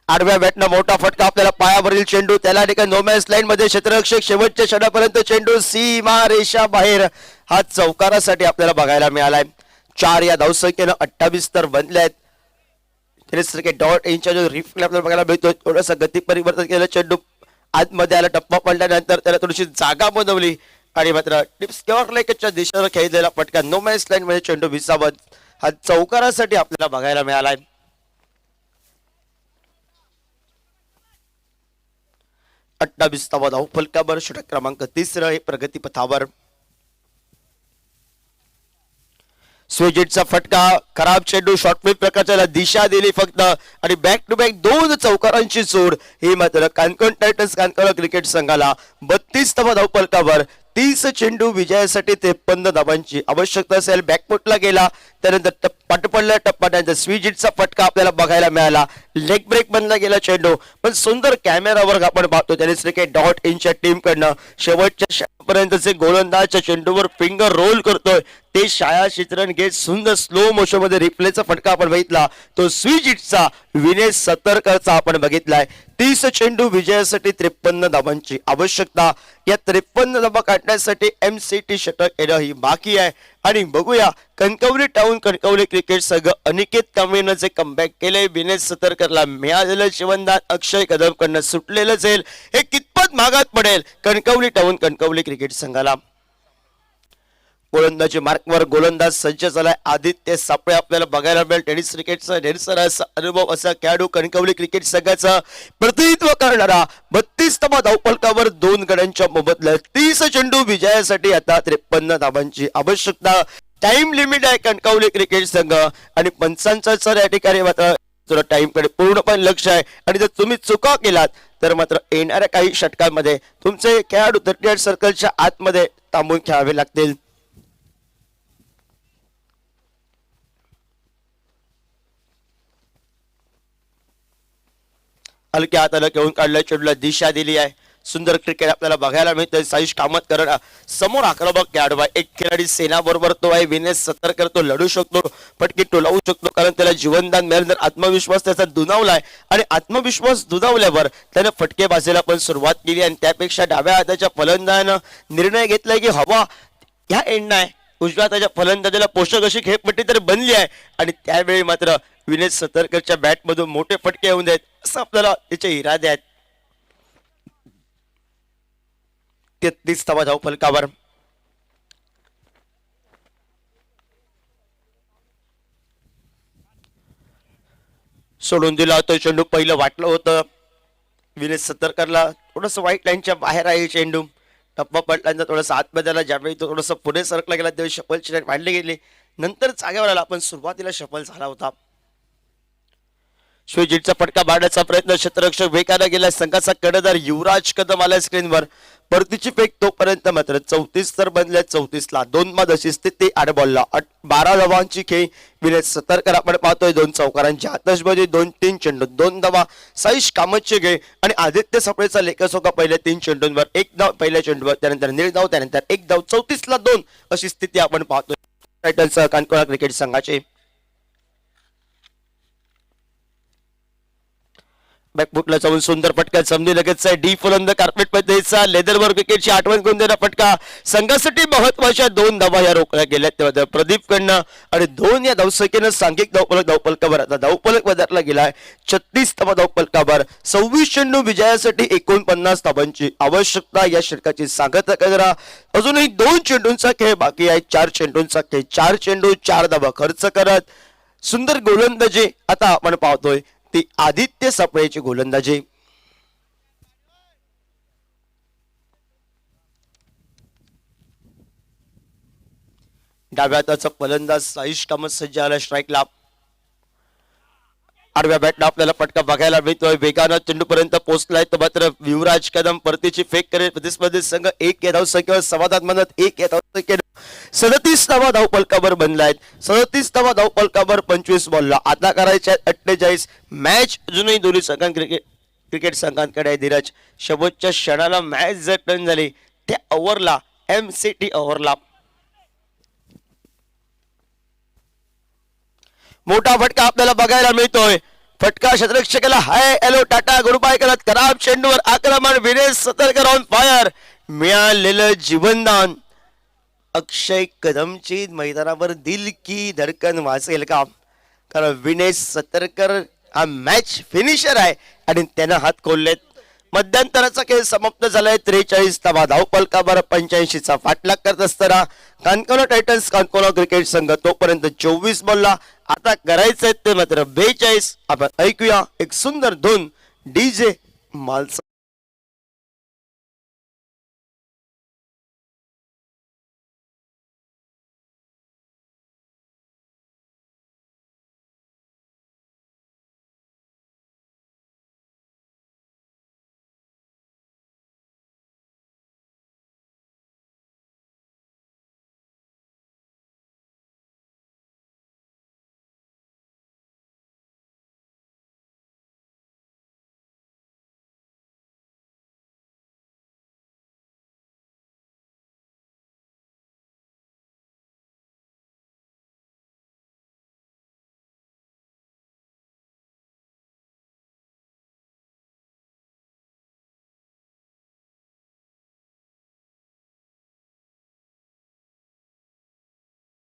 आडव्या बॅटनं मोठा फटका, आपल्याला पायावरील चेंडू, त्याला ठिकाणी नो मॅच लाईन मध्ये क्षेत्ररक्षक शेवटच्या षडापर्यंत चेंडू सीमा रेषा बाहेर. हा चौकारासाठी आपल्याला बघायला मिळालाय. 4 या धावसंख्येनं 28 तर बनले आहेत. TennisCricket.in जो रिफ्ले आपल्याला बघायला मिळतो. थोडंसं गती परिवर्तन केलं, चेंडू आतमध्ये आला, टप्पा पडल्यानंतर त्याला थोडीशी जागा बनवली आणि मात्र टिप्स लेकच्या दिशेनं खेळलेला फटका, नो मॅच लाईन मध्ये चेंडू विसावत. हा चौकारासाठी आपल्याला बघायला मिळालाय. 28वा धावफलकावर षटक क्रमांक 3 हे प्रगती पथावर. स्वेजिटचा फटका, खराब चेंडू, शॉर्टफिट प्रकारच्या दिशा दिली फक्त आणि बॅक टू बॅक 2 चौकारांची जोड. ही मात्र कानकोन टायटन्स कानकोना क्रिकेट संघाला 32वा धावफलकावर 30 चेंडू विजयासाठी 53 धावांची आवश्यकता असेल. बॅकफुटला गेला, त्यानंतर पडल्या टप्प्यानंतर स्वीजिटचा फटका आपल्याला बघायला मिळाला. लेग ब्रेक बनला गेला चेंडू, पण सुंदर कॅमेरावर आपण पाहतो TennisCricket.in च्या टीम कडनं शेवटच्या शेवटपर्यंतचे गोलंदाजच्या चेंडूवर फिंगर रोल करतोय ते छायाचित्रण घेत सुंदर स्लो मोशन मध्ये रिप्लेचा फटका आपण बघितला. तो स्वीजिटचा विनेश सतरकरचा आपण बघितलाय. 30 चेंडू विजयासाठी 53 धावांची आवश्यकता. या 53 धावा काढण्यासाठी MCT षटक येणं ही बाकी आहे. आणि बघूया कणकवली टाऊन कणकवली क्रिकेट संघ अनिकेत कांबळीनं जे कमबॅक केले, विनेश सतरकरला मिळालेलं जीवनदान अक्षय कदम कडनं सुटलेलं जाईल, हे कितपत मागात पडेल कणकवली टाऊन कणकवली क्रिकेट संघाला. गोलंदाजी मार्कवर गोलंदाज सज्ज झालाय. आदित्य सापळे आपल्याला बघायला मिळेल. टेनिस क्रिकेटचा ढेरसारा असा अनुभव असा खेळाडू कणकवली क्रिकेट संघाचं प्रतिनिधित्व करणारा. 32वा धावफलकावर 2 गड्यांच्या मोबदल्यात 30 चेंडू विजयासाठी आता 53 धावांची आवश्यकता. टाइम लिमिट आहे कणकवली क्रिकेट संघ आणि पंचांचा सर या ठिकाणी मात्र टाइम कडे पूर्णपणे लक्ष आहे. आणि जर तुम्ही चुका केलात तर मात्र येणाऱ्या काही षटकांमध्ये तुमचे खेळाडू 38 सर्कलच्या आतमध्ये थांबून खेळावे लागतील. हलक्या हाताला घेऊन काढलं, चेंडूला दिशा दिली आहे. सुंदर क्रिकेट आपल्याला बघायला मिळतंय. साईश कामत करणं समोर आक्रमक खेळाडू आहे. एक खिलाडी सेना बरोबर तो आहे. विनेश सत्तर करतो, लढू शकतो, पटकी टोलावू शकतो, कारण त्याला जीवनदान मिळालं. आत्मविश्वास त्याचा दुणावलाय आणि आत्मविश्वास दुणावल्यावर त्याने फटकेबाजीला पण सुरुवात केली आणि त्यापेक्षा डाव्या हाताच्या फलंदाजानं निर्णय घेतलाय की हवा ह्या एंड नाही, उजव्या हाताच्या फलंदाजाला पोषक अशी खेळपट्टी तर बनली आहे आणि त्यावेळी मात्र विनेश सतरकरच्या बॅटमधून मोठे फटके येऊन देत असं आपल्याला त्याचे इरादे आहेत. 33 धावा धाव फलकावर. सोडून दिला होता चेंडू. पहिलं वाटलं होतं विनेश सतरकरला थोडस व्हाईट लाईनच्या बाहेर आहे चेंडू. टप्पा पडल्यानंतर थोडासा आतमध्याला, ज्यावेळी तो थोडंसं पुढे सरकला गेला त्यावेळी शफलची लाईन मांडली गेली. नंतर जागेवर आला, पण सुरुवातीला शफल झाला होता. श्रीजीतचा फटका मारण्याचा प्रयत्न, क्षेत्ररक्षक वेगाने गेला. संघाचा कर्णधार युवराज कदम आला स्क्रीनवर. परतीची फेक तोपर्यंत मात्र 34 तर बनल्या. 34 ला 2 बाद अशी स्थिती. 8 बॉलला 12 धावांची खेळी. विनेश सतरकर आपण पाहतोय 2 चौकारांची आतषबाजी, 2-3 चेंडू 2 धावा. साईश कामतची खेळ आणि आदित्य सपळेचा लेखस होता पहिल्या 3 चेंडूंवर 1 धाव पहिल्या चेंडूवर, त्यानंतर निर्धाव, त्यानंतर 1 धाव. 34 ला 2 अशी स्थिती आपण पाहतोय टायटन्स कानकोना क्रिकेट संघाची. बॅकफुटला जाऊन सुंदर फटका, समधी लगेच डी फुलंद कार्पेट पद्धतीचा लेदरवर विकेटची आठवण करून देणारा फटका. संघासाठी महत्वाच्या 2 धावा या रोखल्या गेल्या तेव्हा प्रदीप कडनं आणि 2 या धावसंख्येनं सांघिक धावफलकावर आता धावफलक बदलला गेलाय. 36 धावा धावफलकावर. 26 चेंडू विजयासाठी 49 धावांची आवश्यकता या षटकाची सांगता करा. अजूनही 2 चेंडूंचा खेळ बाकी आहे. 4 चेंडूंचा खेळ, 4 चेंडू 4 धावा खर्च करत सुंदर गोलंदाजी आता आपण पाहतोय ती आदित्य सपळेची गोलंदाजी. डाव्या हाताचा फलंदाज साईश कामत सज्ज आला स्ट्राईकला. आडव्या बॅटला आपल्याला फटका बघायला मिळतोय. वेगानं चेंडूपर्यंत पोहोचलाय तर मात्र युवराज कदम परतीची फेक करेल. प्रतिस्पर्धी संघ 1 या धावसंख्येवर समाधान मानत 1 या धावसंख्येनं 37 धावा धावफलकावर बनलायत. 37 धावा धावफलकावर 25 बॉलला आता करायचे आहेत 48. मॅच अजूनही दोन्ही संघां क्रिकेट संघांकडे आहे. धीरज, शेवटच्या क्षणाला मॅच जर टर्न झाली त्या ओव्हरला MCT ओव्हरला मोठा फटका आपल्याला बघायला मिळतोय. फटका क्षेत्ररक्षकाला hi hello tata good bye करत खराब चेंडूवर आक्रमण. Vinesh Satarkar on fire. मिळालेलं जीवनदान अक्षय कदमची मैदानावर दिल की धडकन वाचेल का? कारण विनेश सतरकर हा मॅच फिनिशर आहे आणि त्यानं हात खोललेत. मध्यंतराचा खेळ समाप्त झालाय. 43 धावा धावफलकावर 85 चा फाटलाग करत असताना कानकोना टायटन्स कानकोना क्रिकेट संघ तोपर्यंत 24 बॉलला आता करायचंय ते मात्र 42. आपण ऐकूया एक सुंदर धून DJ मालसा.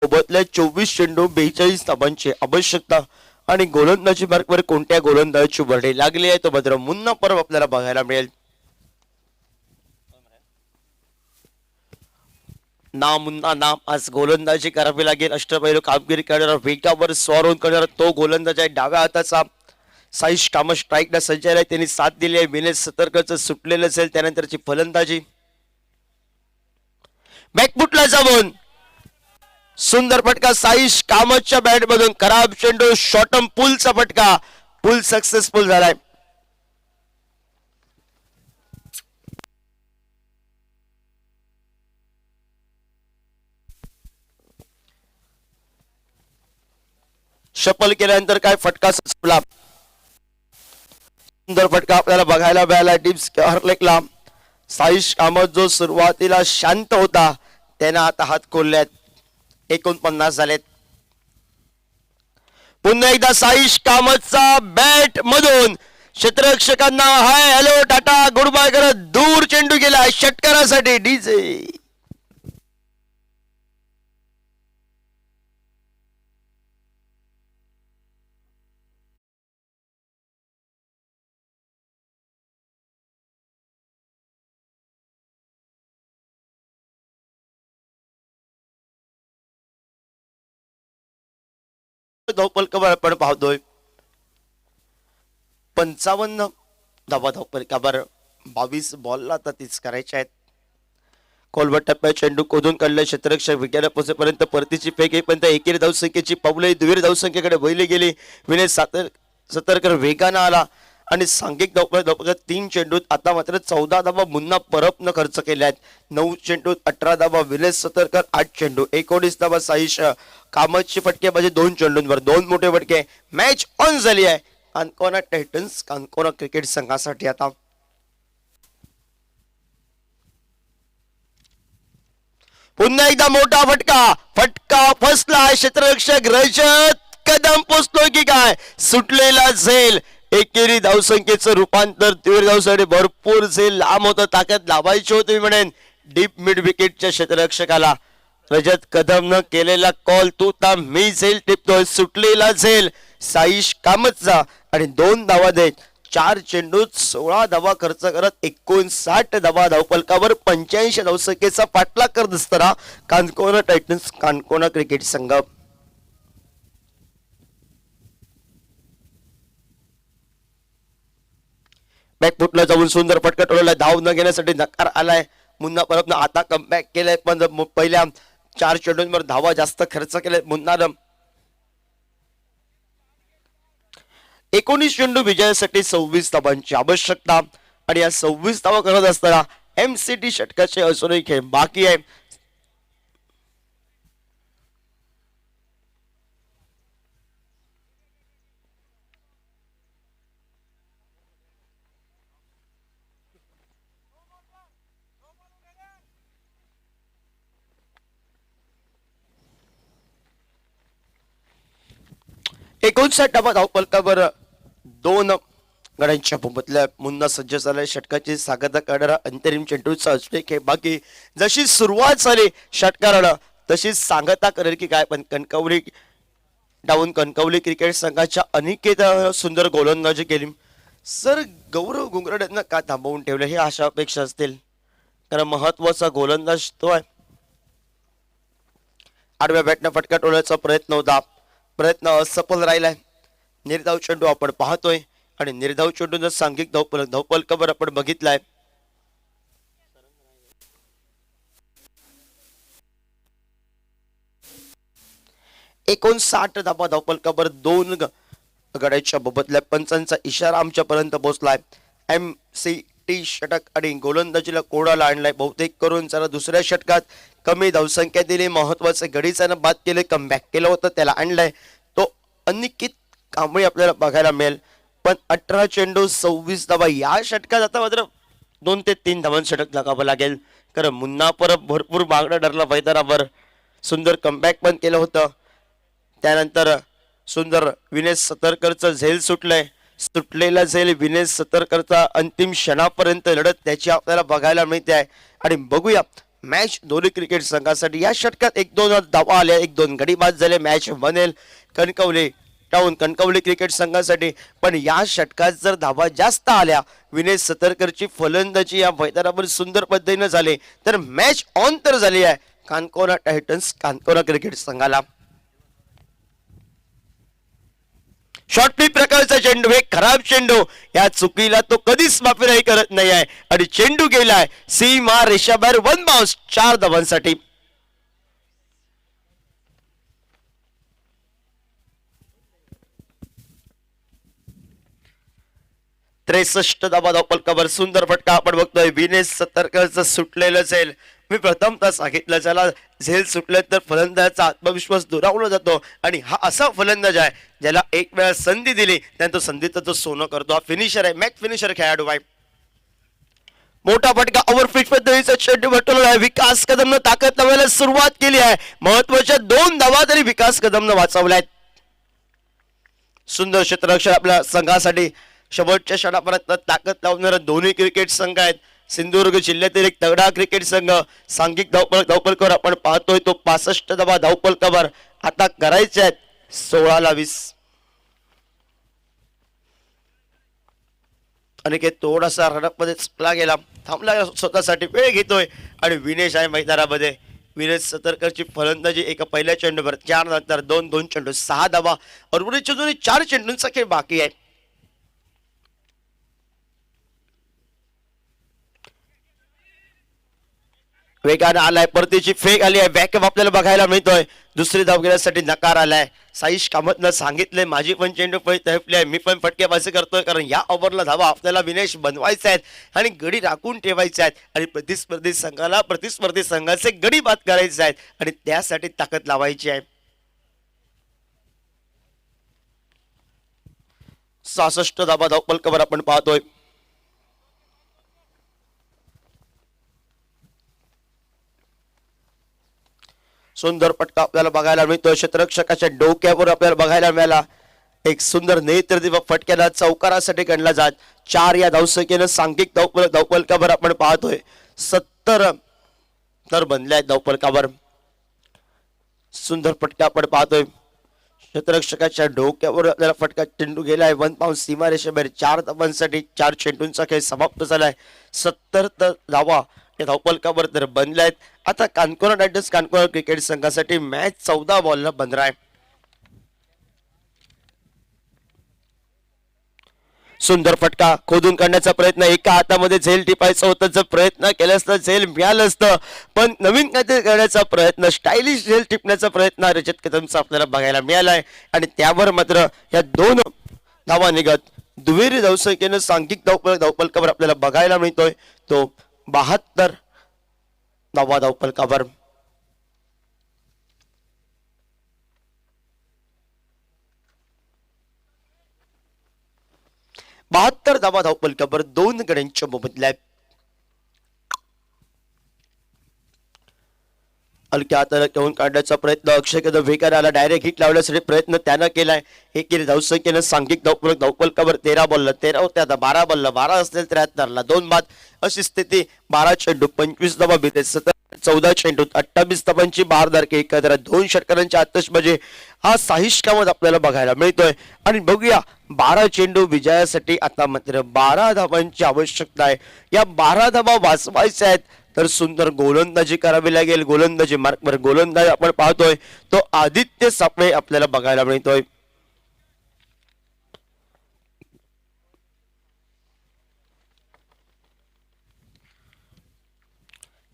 सोबतल्या 24 चेंडू 42 धावांची आवश्यकता आणि गोलंदाजी मार्कवर कोणत्या गोलंदाजाची वर्णी लागली आहे तो मात्र मुन्ना पर्व आपल्याला बघायला मिळेल. ना मुन्ना नाम आज गोलंदाजी करावी लागेल. अष्टपैलू कामगिरी करणारा वेगावर स्वार करणारा तो गोलंदाज आहे. डाव्या हाताचा साईश कामत स्ट्राईकला सज्ज आहे. त्यांनी साथ दिली आहे. विनेश सतरकरचं सुटलेलं असेल त्यानंतरची फलंदाजी. बॅकफुटला जाऊन सुंदर फटका साईश कामतच्या बॅट मधून. खराब चेंडू शॉर्टम पुलचा फटका. पुल सक्सेसफुल झालाय. शफल केल्यानंतर काय फटका सुटला. सुंदर फटका आपल्याला बघायला मिळाला टीप्स हरलेकला. साईश कामत जो सुरुवातीला शांत होता त्यानं आता हात खोलल्यात. 49 झालेत. पुन्हा एकदा साईश कामतचा बॅट मधून क्षेत्ररक्षकांना hi hello tata good bye करत दूर चेंडू गेला षटकारासाठी. डीजे धावपलकावर आपण पाहतोय 55 धावा धावपलकावर. 22 बॉलला आता तीच करायच्या आहेत. कोलबट टप्प्यात चेंडू कोदून काढले क्षेत्ररक्षक विकेट पोहोचेपर्यंत परतीची फेक येईपर्यंत एकेरी धावसंख्येची पावले दुहेरी धावसंख्येकडे वळली गेली. विनय सतर्कर वेगानं आला आणि सांघिक धावपलकात 3 चेंडूत आता मात्र 14 धावा मुन्ना परब न खर्च केल्या आहेत. 9 चेंडूत 18 धावा विनय सतर्कर. 8 चेंडू 19 धावा साईश कामतची फटकेबाजी 2 चेंडूंवर 2 मोठे फटके. मॅच ऑन झाली आहे कानकोना टायटन्स कानकोना क्रिकेट संघासाठी. आता पुन्हा एकदा मोठा फटका फसला. क्षेत्ररक्षक रजत कदम पोचतोय की काय. सुटलेला झेल. एकेरी धावसंख्येचं रूपांतर दुहेरी धावसाठी भरपूर झेल लांब होतं. ताकद लावायची होती म्हणेन डीप मिड विकेटच्या क्षेत्ररक्षकाला. रजत कदम न केलेला कॉल तू ता मी झेल टिपतोय. सुटलेला झेल साईश कामतचा आणि 2 धावा देत 4 चेंडूत 16 धावा खर्च करत 59 धावा धावपलकावर 85 धावसंख्येचा पाठलाग करत असताना कानकोना टायटन्स कानकोना क्रिकेट संघ. बॅकफुटला जाऊन सुंदर फटका टोळला. धाव न घेण्यासाठी नकार आलाय. मुन्ना परबनं आता कमबॅक केलाय पण पहिल्या 4 चेंडूंवर धावा जास्त खर्च केले मुन्नानं. 19 चेंडू विजयासाठी 26 धावांची आवश्यकता आणि या 26 धावा करत असताना एमसीटी षटकाचे अजूनही खेळ बाकी आहे. एकोणसाठ धावा धावपलकावर 2 गड्यांच्या भूमतल्या मुन्ना सज्ज झालाय. षटकाची सांगता करणारा अंतरिम चेंडूचा अजून खेळ बाकी. जशी सुरुवात झाली षटकारानं तशी सांगता करेल की काय. पण कणकवली कणकवली क्रिकेट संघाच्या अनिकेत सुंदर गोलंदाजी केली. सर गौरव गुंगरड यांना का थांबवून ठेवलं हे आशा अपेक्षा असतील कारण महत्वाचा गोलंदाज तो आहे. आडव्या बॅटनं फटका टोळण्याचा प्रयत्न होता. प्रयत्न असफल राहिलाय. निर्धाव चेंडू आपण पाहतोय आणि निर्धाव चेंडून सांघिक धावपलकावर आपण बघितलाय. एकोणसाठ धावा धावपलकावर 2 गड्याच्या बबतल्या पंचांचा इशारा आमच्यापर्यंत पोहोचलाय. एमसीटी षटक आणि गोलंदाजीला कोडाला आणलाय. बहुतेक करून जरा दुसऱ्या षटकात कमी धावसंख्या दिली. महत्वाचे गडीचानं बाद केले. कमबॅक केलं होतं त्याला आणलाय. तो अनिकित कांबळे आपल्याला बघायला मिळेल. पण 18 चेंडू 26 धावा या षटकात आता मात्र 2 ते 3 धावांचं षटक लागावं लागेल कारण मुन्ना परब भरपूर मागणं ठरला मैदानावर. सुंदर कमबॅक पण केलं होतं. त्यानंतर सुंदर विनय सतर्करचं झेल सुटलंय. सुटलेला झेल विनय सतर्करचा अंतिम क्षणापर्यंत लढत त्याची आपल्याला बघायला मिळते आहे. आणि बघूया मॅच दोन्ही क्रिकेट संघासाठी या षटकात 1-2 धावा आल्या. 1-2 गडी बाद झाले. मॅच बनेल कणकवली टाऊन कणकवली क्रिकेट संघासाठी. पण या षटकात जर धावा जास्त आल्या विनय सतर्करची फलंदाजी या मैदानावर सुंदर पद्धतीने झाले तर मॅच ऑन तर झाली आहे कानकोना टायटन्स कानकोना क्रिकेट संघाला. शॉर्ट फ्लिप प्रकारचा चेंडू हे खराब चेंडू या चुकीला तो कधीच माफी करत नाही आहे आणि चेंडू गेलाय सीमा रेषाबाहेर. 1 बाउन्स 4 धावांसाठी. 63 धावा धावपलकावर सुंदर फटका आपण बघतोय. विनेश सतर्कचं सुटलेलं झेल. मी प्रथमतः सांगितलं ज्याला झेल सुटले तर फलंदाजाचा आत्मविश्वास दुरावला जातो आणि हा असा फलंदाज आहे ज्याला एक वेळा संधी दिली त्यानंतर संधीचं तो सोनं करतो. हा फिनिशर आहे, मॅच फिनिशर खेळाडू आहे. मोठा फटका ओव्हरफिट पद्धतीचा चेंडू भटकवला आहे. विकास कदमनं ताकद लावायला सुरुवात केली आहे. महत्वाच्या 2 धावा तरी विकास कदमनं वाचवल्या आहेत. सुंदर क्षेत्ररक्षण आपल्या संघासाठी. शेवटच्या क्षणापर्यंत ताकद लावणारे दोन्ही क्रिकेट संघ आहेत. सिंधुदुर्ग जिल्ह्यातील एक तगडा क्रिकेट संघ. सांघिक धावपलकावर आपण पाहतोय तो 65 धावा धावपलकावर आता करायचे आहेत 16-20. अनिकेत थोडासा रनअप मध्ये चुकला गेला, थांबला, स्वतःसाठी वेळ घेतोय आणि विनेश आहे मैदानामध्ये. विनेश सतर्करची फलंदाजी एका पहिल्या चेंडूवर 4 नंतर 2 चेंडू 6 धावा. उर्वरित 4 चेंडूंचा खेळ बाकी आहे. वेगाने आलाय, परतीची फेक आली आहे. बॅकअप आपल्याला बघायला मिळतोय. दुसरी धाव घेण्यासाठी नकार आलाय. साईश कामतनं सांगितलंय माझी पण चेंडू पळी तळपली आहे, मी पण फटकेबाजी करतोय कारण या ओव्हरला धावा आपल्याला विनेश बनवायचे आहेत आणि गडी राखून ठेवायचे आहेत आणि प्रतिस्पर्धी संघाचे गडी बाद करायचे आहेत आणि त्यासाठी ताकद लावायची आहे. 66 धावा धावपलकावर आपण पाहतोय. सुंदर फटका आपल्याला बघायला मिळतोय. क्षेत्ररक्षकाच्या डोक्यावर आपल्याला बघायला मिळाला. एक सुंदर नेत्रदीपक फटक्याला चौकारासाठी गणला जात. 4 या धावसंख्येनं सांघिक धावपलकावर आपण पाहतोय 70 तर बनले आहेत धावपलकावर. सुंदर फटका आपण पाहतोय. क्षेत्ररक्षकाच्या डोक्यावर आपल्याला फटका चेंडू गेलाय 1 पाऊंड सीमारेषेबाहेर. 4 धावांसाठी 4 चेंडूंचा खेळ समाप्त झालाय. 70 धावा या धावपलकावर तर बनल्या आहेत. आता कानकोना टायटन्स कानकोना क्रिकेट संघासाठी मॅच 14 बॉलला बंद आहे. सुंदर फटका खोदून काढण्याचा प्रयत्न. एका हातामध्ये झेल टिपायचं होतं, जर प्रयत्न केला असता झेल मिळालं असतं, पण नवीन काहीतरी करण्याचा प्रयत्न, स्टायलिश झेल टिपण्याचा प्रयत्न रजत कदमचा आपल्याला बघायला मिळालाय आणि त्यावर मात्र या 2 धावा निघत दुहेरी धावसंख्येनं सांघिक धावपलकावर आपल्याला बघायला मिळतोय तो 72 धावा धावपलकावर. धावा धावपलकावर 2 गड्यांच्या मोबदल्यात. हलक्या हाताला घेऊन काढण्याचा प्रयत्न अक्षय कदम वेगाने आला. डायरेक्ट हिट लावण्यासाठी प्रयत्न त्यानं केलाय. एकेरी धावसंख्येनं सांघिक धावपलकावर 13 बॉलला 13 होते, आता 12 बॉलला 12 असतील 73ला 2 बाद अशी स्थिती. 12 चेंडू 25 धावा भीते 14 चेंडूत 28 धावांची बहारदारकी. एकत्र 2 षटकारांची आतषबाजी हा साहिश कामत आपल्याला बघायला मिळतोय. आणि बघूया 12 चेंडू विजयासाठी आता मात्र 12 धावांची आवश्यकता आहे. या 12 धावा वाचवायच्या आहेत तर सुंदर गोलंदाजी करावी लागेल. गोलंदाजी मार्कवर गोलंदाज आपण पाहतोय तो आदित्य सापळे आपल्याला बघायला मिळतोय.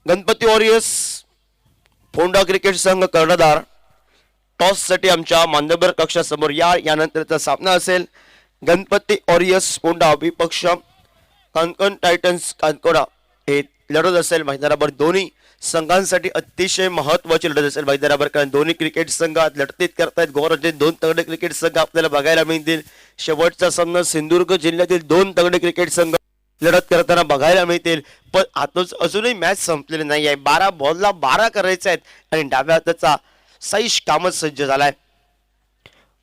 गणपती वॉरियर्स फोंडा क्रिकेट संघ कर्णधार टॉस साठी आमच्या मान्यवर कक्षासमोर यानंतरचा सामना असेल. गणपती वॉरियर्स फोंडा विपक्ष कांकन टायटन्स कानकोना हे लढत असेल मैदानावर. दोन्ही संघांसाठी अतिशय महत्वाची लढत असेल मैदानावर, कारण दोन्ही क्रिकेट संघ लढतीत करतायत. गोरचे 2 तगडे क्रिकेट संघ आपल्याला बघायला मिळतील. शेवटचा सामना सिंधुदुर्ग जिल्ह्यातील 2 तगडे क्रिकेट संघ लढत करताना बघायला मिळतील. पण आताच अजूनही मॅच संपलेली नाही आहे. 12 बॉलला 12 करायचे आहेत आणि डाव्या हाताचा साईश कामत सज्ज झालाय.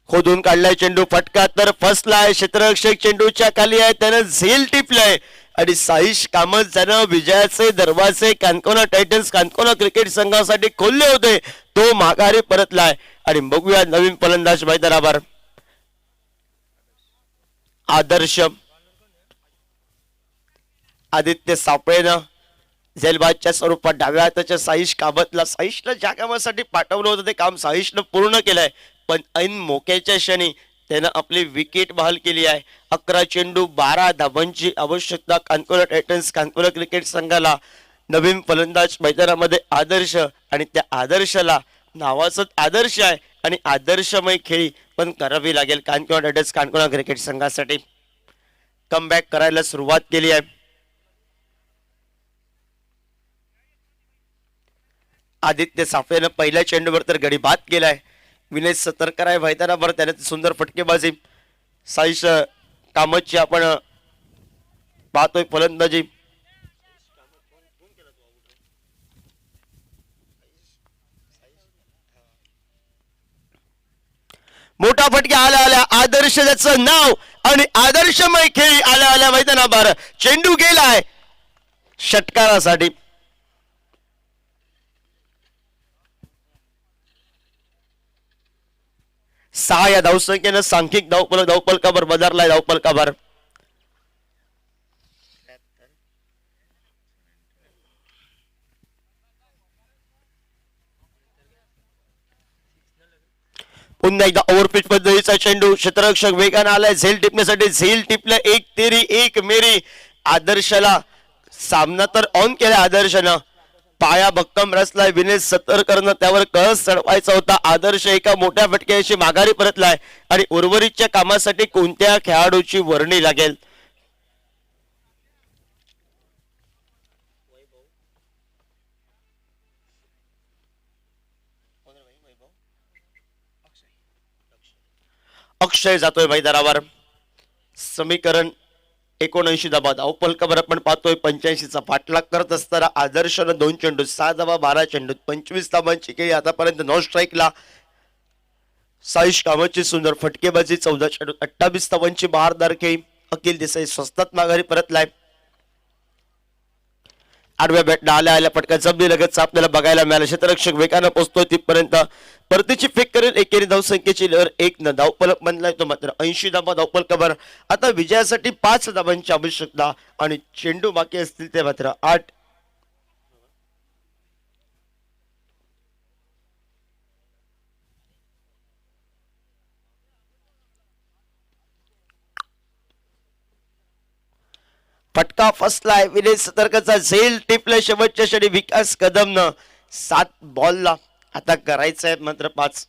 खोदून काढलाय चेंडू, फटका तर फसलाय. क्षेत्ररक्षक चेंडूच्या खाली आहे, त्यानं झेल टिपलाय आणि साईश कामत ज्यानं विजयाचे दरवाजे कानकोना टायटन्स कानकोना क्रिकेट संघासाठी खोलले होते तो माघारी परतलाय. आणि बघूया नवीन फलंदाज मैदानावर. आदर्श आदित्य सापळेनं झेलबाजच्या स्वरूपात डाव्या हाताच्या साईश साईशला ज्या कामासाठी पाठवलं होतं ते काम साईशनं पूर्ण केलंय. पण ऐन मोक्याच्या क्षणी त्यानं आपली विकेट बहाल केली आहे. 11 चेंडू 12 धावांची आवश्यकता कानकोना टायटन्स कानकोना क्रिकेट संघाला. नवीन फलंदाज मैदानामध्ये आदर्श आणि त्या आदर्शाला नावाचाच आदर्श आहे आणि आदर्शमय खेळी पण करावी लागेल कानकोना टायटन्स कानकोना क्रिकेट संघासाठी. कमबॅक करायला सुरुवात केली आहे. आदित्य साफेनं पहिल्या चेंडूवर तर गडी बाद केलाय. विनय सतर्क आहे मैदानावर, त्याने सुंदर फटकेबाजी. साईश कामतची आपण पाहतोय फलंदाजी. मोठा फटके आल्या आल्या आदर्श त्याचं नाव आणि आदर्शमय खेळी आल्या आल्या मैदानावर. चेंडू गेलाय षटकारासाठी. 6 या धावसंख्येनं सांख्यिक धावपलकावर बदललाय धावपलकावर. पुन्हा एकदा ओव्हरपिच पद्धतीचा चेंडू. क्षेत्ररक्षक वेगाने आलाय झेल टिपण्यासाठी. झेल टिपलं. एक तेरी एक मेरी. आदर्शला सामना तर ऑन केला आदर्शनं. पाया भक्कम रचलाय. विनय सतर्करनं त्यावर कळस चढवायचा होता. आदर्श एका मोठ्या फटक्याशी माघारी परतलाय आणि उर्वरितच्या कामासाठी कोणत्या खेळाडूची वर्णी लागेल. अक्षय जातोय मैदानावर. समीकरण 79 धाबा धावपलकावर आपण पाहतोय. 85चा पाठलाग करत असताना आदर्शनं 2 चेंडू 6 धावा 12 चेंडूत 25 धावांची खेळी आतापर्यंत नॉन स्ट्राईकला. साईश कामतची सुंदर फटकेबाजी. 14 चेंडूत 28 धावांची बहारदार खेळी. अखिल देसाई स्वस्तात माघारी परतलाय. आडव्या बॅटला आल्या आल्या फटका जमली लगेच आपल्याला बघायला मिळाला. क्षेत्ररक्षक वेगानं पोहोचतोय तिथपर्यंत परतीची फेक करेल. एकेरी धावसंख्येची लहर 1 न धावफलक बनलाय तो मात्र 80 धावा धावफलकावर. आता विजयासाठी 5 धावांची आवश्यकता आणि चेंडू बाकी असतील ते मात्र 8. फटका फसलाय. विनय सतर्कचा झेल टिपलं शेवटच्या क्षणी विकास कदमनं. 7 बॉलला आता करायचं आहे मात्र 5.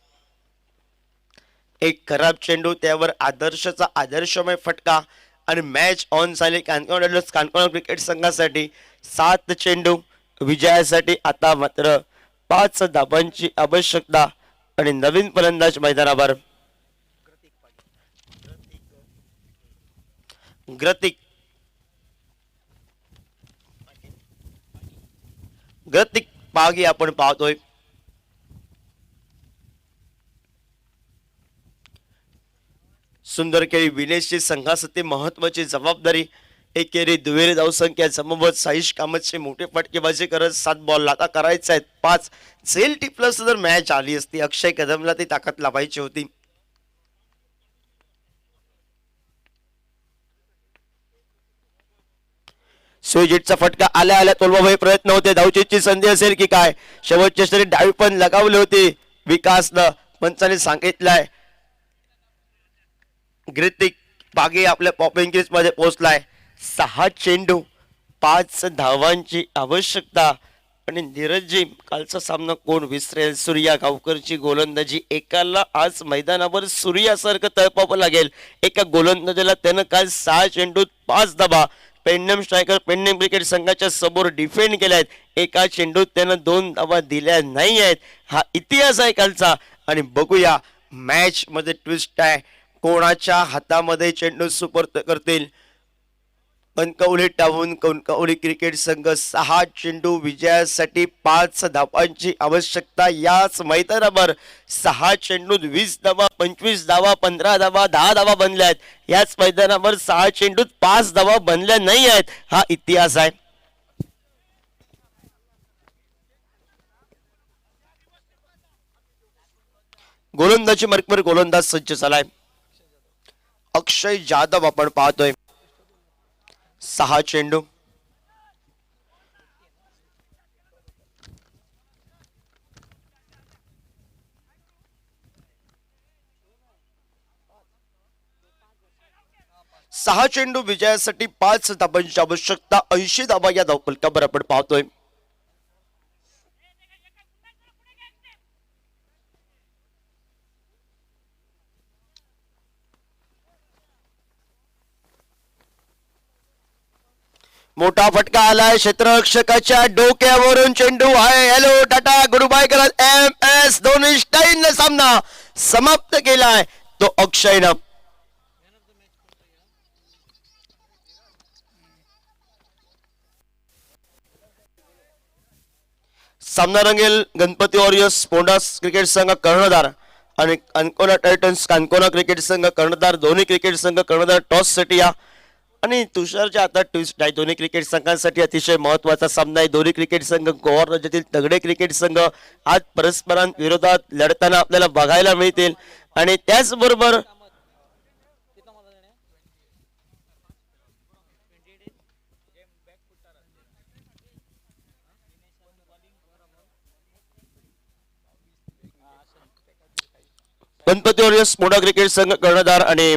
एक खराब चेंडू त्यावर आदर्शचा आदर्शमय फटका आणि मॅच ऑन झाली कानकोना क्रिकेट संघासाठी. 7 चेंडू विजयासाठी आता मात्र 5 धाबांची आवश्यकता आणि नवीन फलंदाज मैदानावर. ग्रतिक पागी आपण पाहतोय. सुंदर खेळी. विनेशची संघासाठी महत्वाची जबाबदारी. एकेरी दुहेरी धावसंख्या जमवत साईश कामतची मोठी फटकेबाजी करत 7 बॉल आता करायचे आहेत 5. झेल टिपलं जर मॅच आली असती अक्षय कदमला ती ताकद लावायची होती. सुजितचा फटका आल्या आल्या तोलवावे प्रयत्न होते. धावचीची संधी असेल की काय. शेवटच्या क्षणी डावी पण लगावली होती विकासनं. पंचाने सांगितलंय. ग्रितिक बागे आपल्या पॉपिंग क्रीज मध्ये पोहोचलाय. 6 चेंडू 5 धावांची आवश्यकता आणि नीरजजी कालचा सामना कोण विसरेल. सूर्या गावकरची गोलंदाजी. एकाला आज मैदानावर सूर्यासारखं तळपावं लागेल. एका गोलंदाजीला त्यानं काल 6 चेंडूत 5 धावा पेंडम स्ट्रायकर पेंडम क्रिकेट संघाच्या समोर डिफेंड केल्यात. एका चेंडूत त्यानं 2 धावा दिल्या नाही आहेत. हा इतिहास आहे कालचा. आणि बघूया मॅच मध्ये ट्विस्ट आहे. कोणाच्या हातामध्ये चेंडू सुपर्द करतील. कणकवली टाऊन कणकवली क्रिकेट संघ 6 चेंडू विजयासाठी 5 धावांची आवश्यकता. याच मैदानावर 6 चेंडूत 20 धावा 25 धावा 15 धावा 10 धावा बनल्या आहेत. याच मैदानावर 6 चेंडूत 5 धावा बनल्या नाही आहेत. हा इतिहास आहे. गोलंदाजी मार्कवर गोलंदाज सज्ज झालाय. अक्षय जाधव आपण पाहतोय. 6 चेंडू 6 चेंडू विजयासाठी 5 धाबांची आवश्यकता. 80 धाबा या धावफलकावर आपण पाहतोय. मोठा फटका आलाय क्षेत्ररक्षकाच्या डोक्यावरून चेंडू आहे. हॅलो टाटा गुड बाय करत एम एस धोनी स्टाईलने सामना समाप्त केलाय तो अक्षयनं. सामना रंगेल गणपती वॉरियर्स पोंडास क्रिकेट संघ कर्णधार आणि कानकोना टायटन्स कानकोना क्रिकेट संघ कर्णधार. दोन्ही क्रिकेट संघ कर्णधार टॉस साठी या आणि तुषारच्या आता ट्विस्ट आहे. दोन्ही क्रिकेट संघांसाठी अतिशय महत्वाचा सामना आहे. दोन्ही क्रिकेट संघ गोवा राज्यातील तगडे क्रिकेट संघ आज परस्परांविरोधात लढताना आपल्याला बघायला मिळतील आणि त्याचबरोबर गणपती वॉरियर्स मोठा क्रिकेट संघ कर्णधार आणि